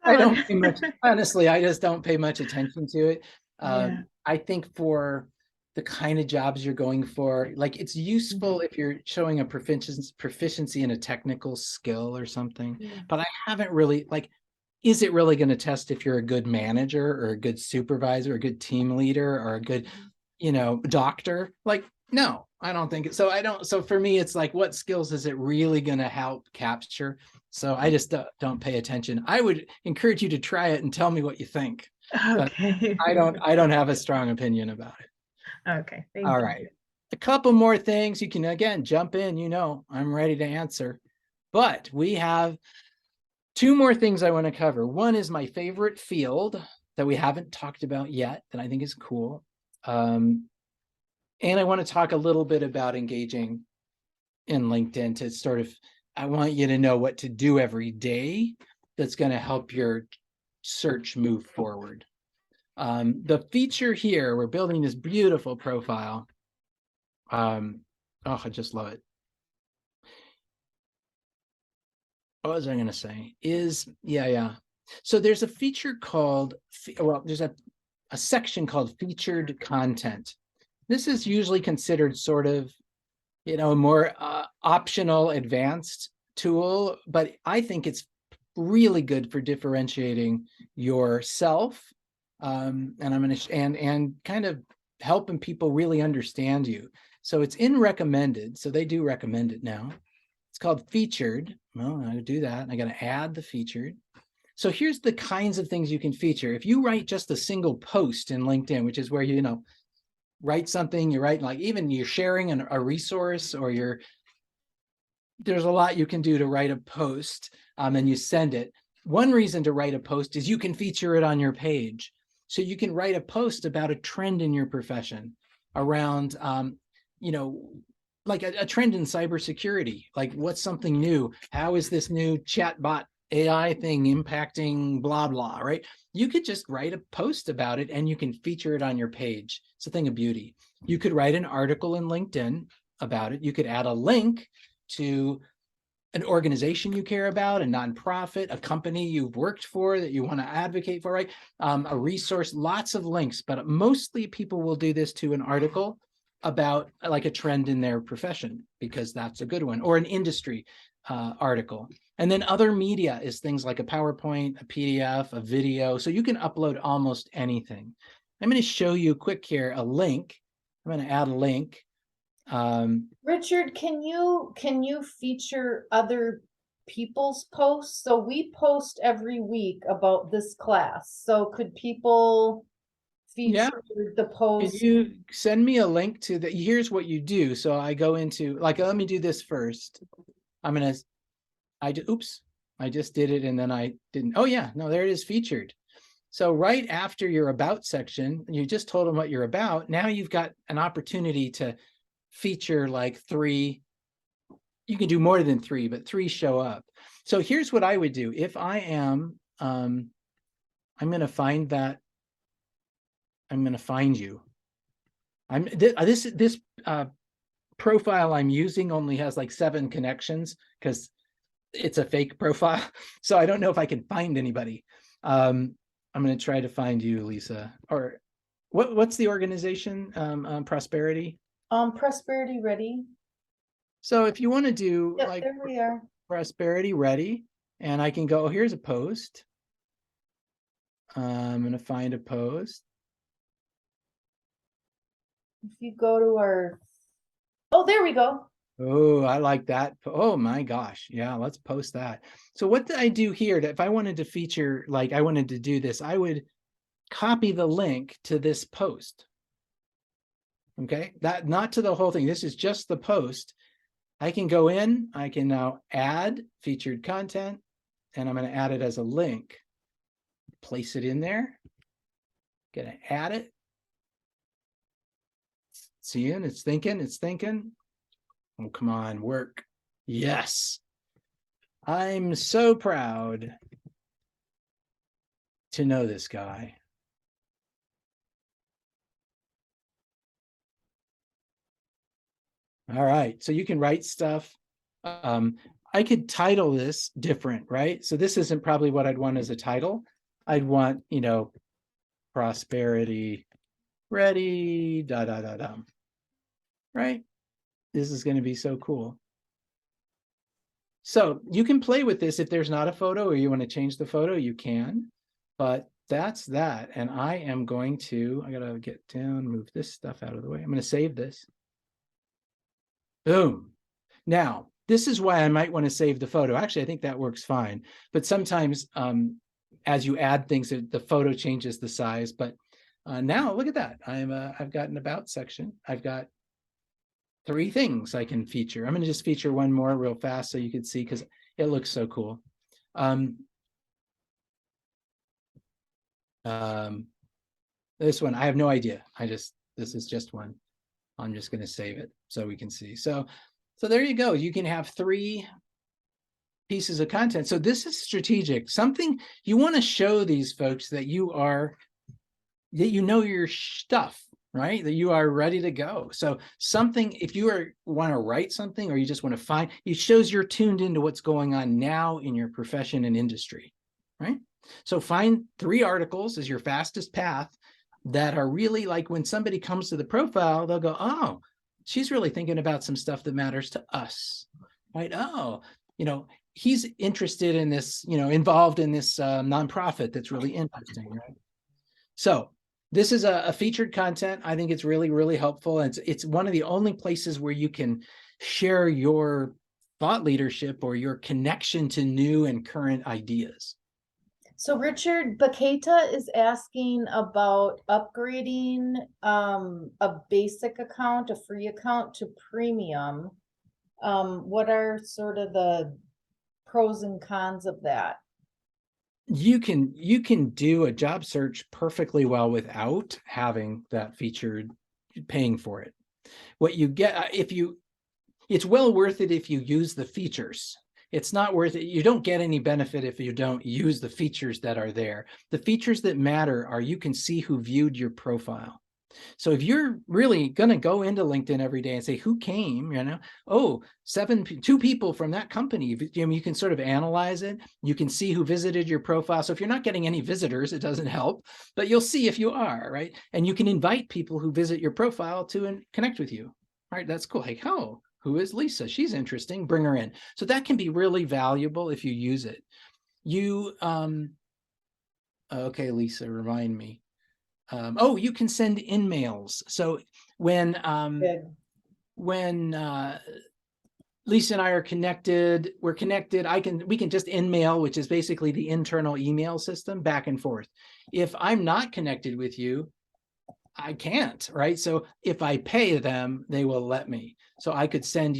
I don't pay much, honestly, I just don't pay much attention to it. I think for the kind of jobs you're going for, like, it's useful if you're showing a proficiency in a technical skill or something, but I haven't really, like, is it really going to test if you're a good manager or a good supervisor, a good team leader, or a good, doctor? Like, no, I don't think it. So for me, it's like, what skills is it really going to help capture? So I just don't pay attention. I would encourage you to try it and tell me what you think. Okay. I don't have a strong opinion about it. Okay. Thank All you. right. A couple more things. You can, again, jump in, I'm ready to answer. But we have 2 more things I want to cover. One is my favorite field, that we haven't talked about yet that I think is cool. And I want to talk a little bit about engaging in LinkedIn to sort of, I want you to know what to do every day that's going to help your search move forward. The feature here, we're building this beautiful profile. Oh, I just love it. What was I going to say? Yeah. So there's a feature called, well, there's a section called featured content. This is usually considered sort of, a more optional, advanced tool, but I think it's really good for differentiating yourself, and I'm going to and kind of helping people really understand you. So it's in recommended, so they do recommend it now. It's called featured. Well, I do that. I got to add the featured. So here's the kinds of things you can feature. If you write just a single post in LinkedIn, which is where you write something, you write, like, even you're sharing a resource, or there's a lot you can do to write a post, and you send it. One reason to write a post is you can feature it on your page. So you can write a post about a trend in your profession around, like a trend in cybersecurity, like what's something new? How is this new chatbot AI thing impacting blah, blah, right? You could just write a post about it and you can feature it on your page. It's a thing of beauty. You could write an article in LinkedIn about it. You could add a link to an organization you care about, a nonprofit, a company you've worked for that you want to advocate for, right? A resource, lots of links, but mostly people will do this to an article about like a trend in their profession, because that's a good one, or an industry article. And then other media is things like a PowerPoint, a PDF, a video. So you can upload almost anything. I'm going to show you quick here a link. I'm going to add a link. Richard, can you feature other people's posts? So we post every week about this class. So could people feature the Can post? you send me a link to the, here's what you do. So I go into, like, let me do this first. Oops, I just did it and then I didn't. Oh yeah, no, there it is, featured. So right after your about section, you just told them what you're about. Now you've got an opportunity to feature like 3. You can do more than 3, but 3 show up. So here's what I would do. If I am, I'm going to find that. I'm going to find you. This profile I'm using only has like 7 connections because it's a fake profile. So I don't know if I can find anybody. I'm going to try to find you, Lisa. Or what's the organization? Prosperity? Prosperity Ready. So if you want to do like there we are. Prosperity Ready, and I can go, here's a post. I'm going to find a post. If you go to our, oh, there we go. Oh, I like that. Oh my gosh. Yeah, let's post that. So what did I do here? If I wanted to feature, like I wanted to do this, I would copy the link to this post. Okay, that not to the whole thing. This is just the post. I can go in, I can now add featured content, and I'm going to add it as a link. Place it in there. Gonna add it. Seeing, it's thinking. Oh, come on, work. Yes. I'm so proud to know this guy. All right, so you can write stuff. I could title this different, right? So this isn't probably what I'd want as a title. I'd want, Prosperity Ready, right? This is going to be so cool. So you can play with this if there's not a photo or you want to change the photo, you can, but that's that. And I am going to, I got to get down, move this stuff out of the way. I'm going to save this. Boom. Now, this is why I might want to save the photo. Actually, I think that works fine. But sometimes as you add things, the photo changes the size. But now look at that. I've got an about section. I've got 3 things I can feature. I'm going to just feature one more real fast so you can see because it looks so cool. This one, I have no idea. This is just one. I'm just going to save it so we can see. So there you go. You can have 3 pieces of content. So this is strategic. Something you want to show these folks that that you know your stuff, right? That you are ready to go. So something, if you want to write something, or you just want to find, it shows you're tuned into what's going on now in your profession and industry, right? So find 3 articles as your fastest path that are really like, when somebody comes to the profile, they'll go, oh, she's really thinking about some stuff that matters to us, right? Oh, he's interested in this, involved in this nonprofit that's really interesting, right? So this is a featured content. I think it's really, really helpful. It's one of the only places where you can share your thought leadership or your connection to new and current ideas. So Richard Baketa is asking about upgrading a basic account, a free account, to premium. What are sort of the pros and cons of that? You can do a job search perfectly well without having that featured, paying for it. What you get, it's well worth it if you use the features. It's not worth it. You don't get any benefit if you don't use the features that are there. The features that matter are, you can see who viewed your profile. So if you're really going to go into LinkedIn every day and say, who came, oh, 2 people from that company, you can sort of analyze it. You can see who visited your profile. So if you're not getting any visitors, it doesn't help, but you'll see if you are, right? And you can invite people who visit your profile to connect with you, right? That's cool. Like, oh, who is Lisa? She's interesting. Bring her in. So that can be really valuable if you use it. Okay, Lisa, remind me. You can send in-mails. So when Lisa and I are connected, we're connected, we can just in-mail, which is basically the internal email system, back and forth. If I'm not connected with you, I can't, right? So if I pay them, they will let me. So I could send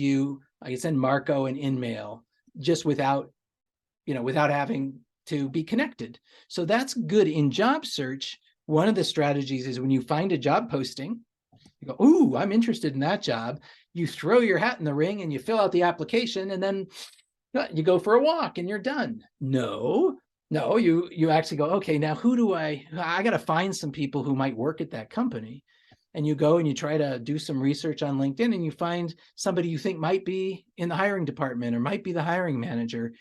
Marco an in-mail just without having to be connected. So that's good in job search. One of the strategies is, when you find a job posting, you go, ooh, I'm interested in that job. You throw your hat in the ring and you fill out the application, and then you go for a walk and you're done. No, you actually go, okay, now I got to find some people who might work at that company. And you go and you try to do some research on LinkedIn, and you find somebody you think might be in the hiring department or might be the hiring manager.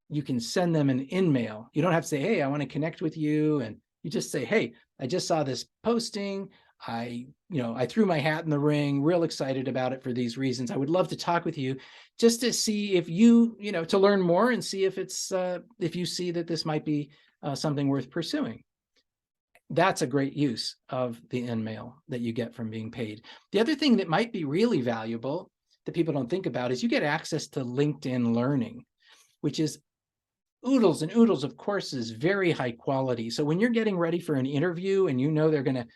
You can send them an in-mail. You don't have to say, hey, I want to connect with you. And you just say, hey, I just saw this posting. I threw my hat in the ring, real excited about it for these reasons. I would love to talk with you just to see if to learn more and see if you see that this might be something worth pursuing. That's a great use of the in-mail that you get from being paid. The other thing that might be really valuable that people don't think about is you get access to LinkedIn Learning, which is oodles and oodles of courses, very high quality. So when you're getting ready for an interview and they're going to,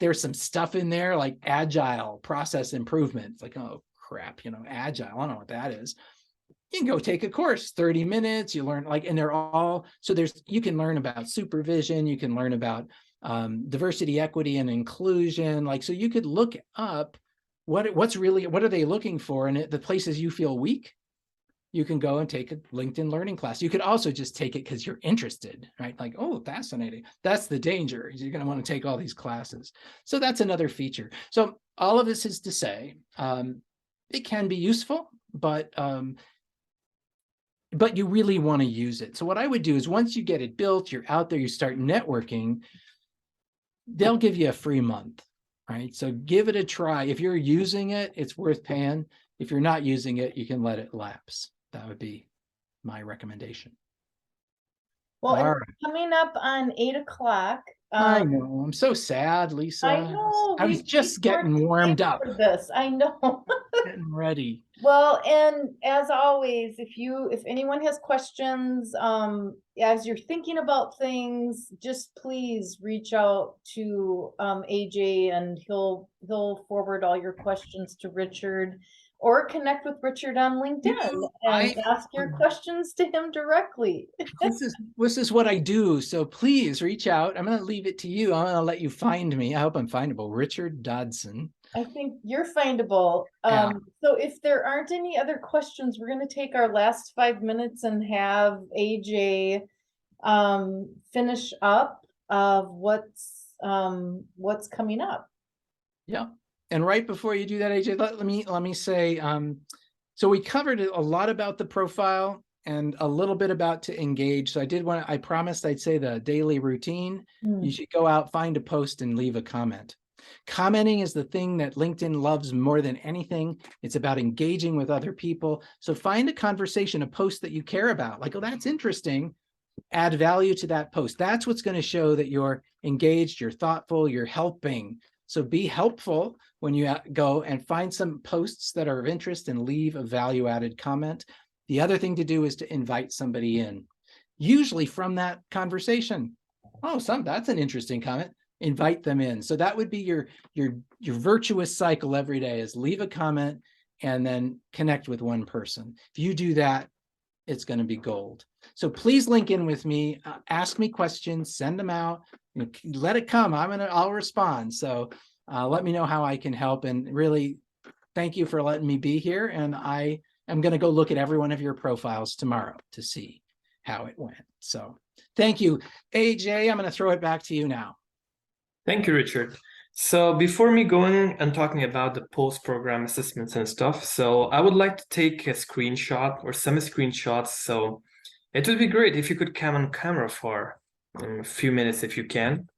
there's some stuff in there like agile process improvement. It's like, oh crap, agile, I don't know what that is. You can go take a course, 30 minutes, you learn and they're all, so you can learn about supervision, you can learn about diversity, equity, and inclusion. So you could look up what are they looking for, and the places you feel weak, you can go and take a LinkedIn Learning class. You could also just take it because you're interested, right? Like, oh, fascinating. That's the danger. You're going to want to take all these classes. So that's another feature. So all of this is to say, it can be useful, but you really want to use it. So what I would do is, once you get it built, you're out there, you start networking, they'll give you a free month, right? So give it a try. If you're using it, it's worth paying. If you're not using it, you can let it lapse. That would be my recommendation. Well, All it's coming up on 8 o'clock. I know. I'm so sad, Lisa. I know. I was just getting warmed up for this. I know. getting ready. Well, and as always, if anyone has questions, as you're thinking about things, just please reach out to AJ, and he'll forward all your questions to Richard. or connect with Richard on LinkedIn and ask your questions to him directly. This is what I do. So please reach out. I'm going to leave it to you. I'm going to let you find me. I hope I'm findable. Richard Dodson. I think you're findable. Yeah. So if there aren't any other questions, we're going to take our last 5 minutes and have AJ finish up of what's coming up. Yeah. And right before you do that, AJ, let me say, so we covered a lot about the profile and a little bit about to engage. So I promised I'd say the daily routine. You should go out, find a post, and leave a comment. Commenting is the thing that LinkedIn loves more than anything. It's about engaging with other people. So find a conversation, a post that you care about. Like, oh, that's interesting. Add value to that post. That's what's going to show that you're engaged, you're thoughtful, you're helping. So be helpful when you go and find some posts that are of interest and leave a value-added comment. The other thing to do is to invite somebody in, usually from that conversation. Oh, that's an interesting comment. Invite them in. So that would be your virtuous cycle every day, is leave a comment and then connect with one person. If you do that, it's going to be gold. So please link in with me, ask me questions, send them out, let it come. I'll respond. So let me know how I can help, and really thank you for letting me be here. And I am going to go look at every one of your profiles tomorrow to see how it went. So thank you, AJ. I'm going to throw it back to you now. Thank you, Richard. So before me going and talking about the post-program assessments and stuff, so I would like to take a screenshot or some screenshots. So it would be great if you could come on camera for a few minutes if you can,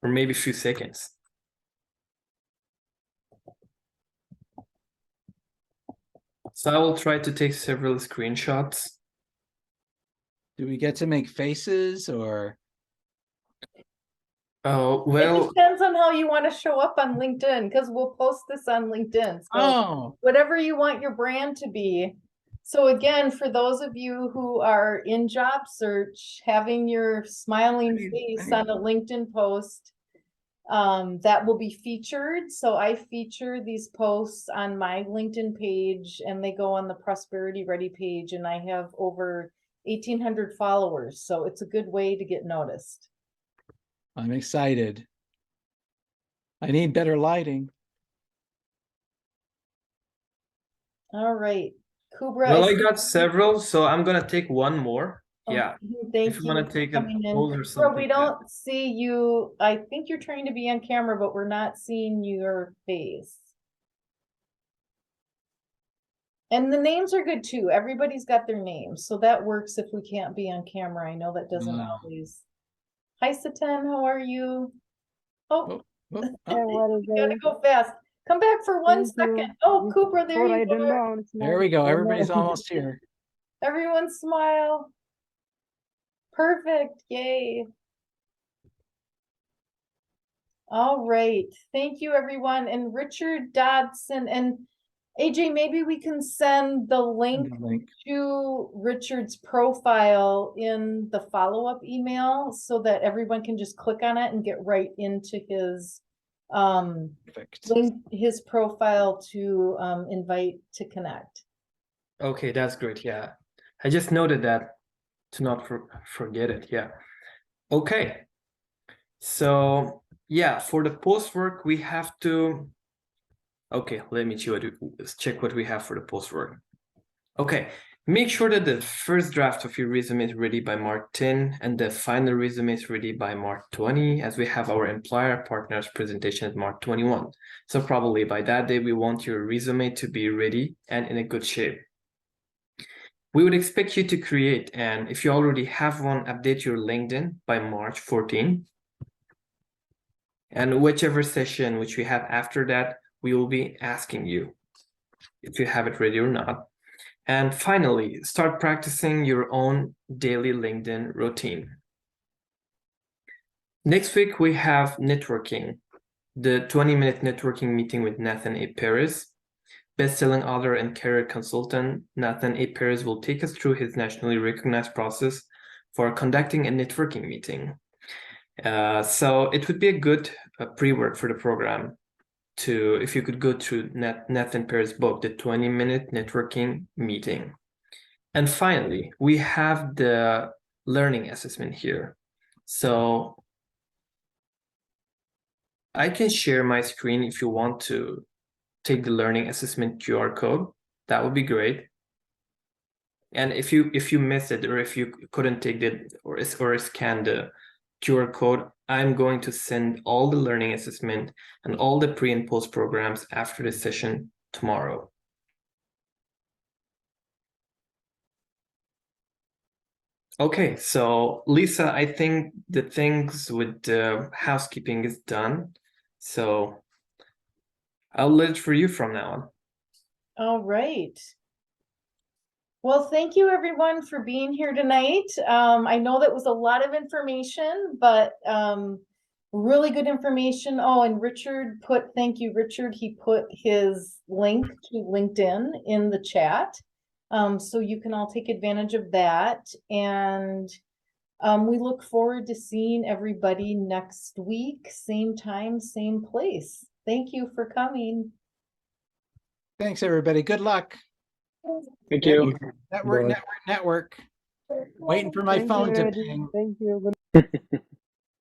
or maybe a few seconds. So I will try to take several screenshots. Do we get to make faces or? Oh, It well, depends on how you want to show up on LinkedIn, because we'll post this on LinkedIn. So whatever you want your brand to be. So again, for those of you who are in job search, having your smiling face on a LinkedIn post, that will be featured. So I feature these posts on my LinkedIn page, and they go on the Prosperity Ready page, and I have over 1,800 followers. So it's a good way to get noticed. I'm excited. I need better lighting. All right. Kubra. well, I got several, so I'm gonna take one more. Yeah. Thank If you. you want to take a pose or Kubra, something. we don't see you. I think you're trying to be on camera, but we're not seeing your face. And the names are good too. Everybody's got their names, so that works if we can't be on camera. I know that doesn't always. Hi, Satan, how are you? Oh, Oh, you gotta go fast. Come back for 1 second. Oh, Cooper, there you go. there we go. Everybody's almost here. Everyone smile. Perfect. Yay. All right. Thank you, everyone. And Richard Dodson and AJ, maybe we can send the link to Richard's profile in the follow-up email so that everyone can just click on it and get right into his link, his profile to invite to connect. Okay, that's great. Yeah, I just noted that to not forget it. Yeah. Okay. So yeah, for the post work, we have to. Okay, let me check what we have for the post work. Okay, make sure that the first draft of your resume is ready by March 10 and the final resume is ready by March 20, as we have our employer partners presentation at March 21. So probably by that day, we want your resume to be ready and in a good shape. We would expect you to create, and if you already have one, update your LinkedIn by March 14. And whichever session which we have after that, we will be asking you if you have it ready or not. And finally, start practicing your own daily LinkedIn routine. Next week, we have networking, the 20-minute networking meeting with Nathan A. Perez. Best-selling author and career consultant, Nathan A. Perez will take us through his nationally recognized process for conducting a networking meeting. So it would be a good pre-work for the program to, if you could go to Nathan Per's book, the 20-minute networking meeting. And finally, we have the learning assessment here. So I can share my screen if you want to take the learning assessment QR code. That would be great. And if you miss it, or if you couldn't take it or scan the QR code, I'm going to send all the learning assessment and all the pre and post programs after the session tomorrow. Okay, so Lisa, I think the things with the housekeeping is done. So I'll leave it for you from now on. All right. Well, thank you everyone for being here tonight. I know that was a lot of information, but really good information. Oh, and Richard thank you, Richard. He put his link to LinkedIn in the chat. So you can all take advantage of that. And we look forward to seeing everybody next week, same time, same place. Thank you for coming. Thanks, everybody. Good luck. Thank you. Network. Waiting for my phone to ping. Thank you.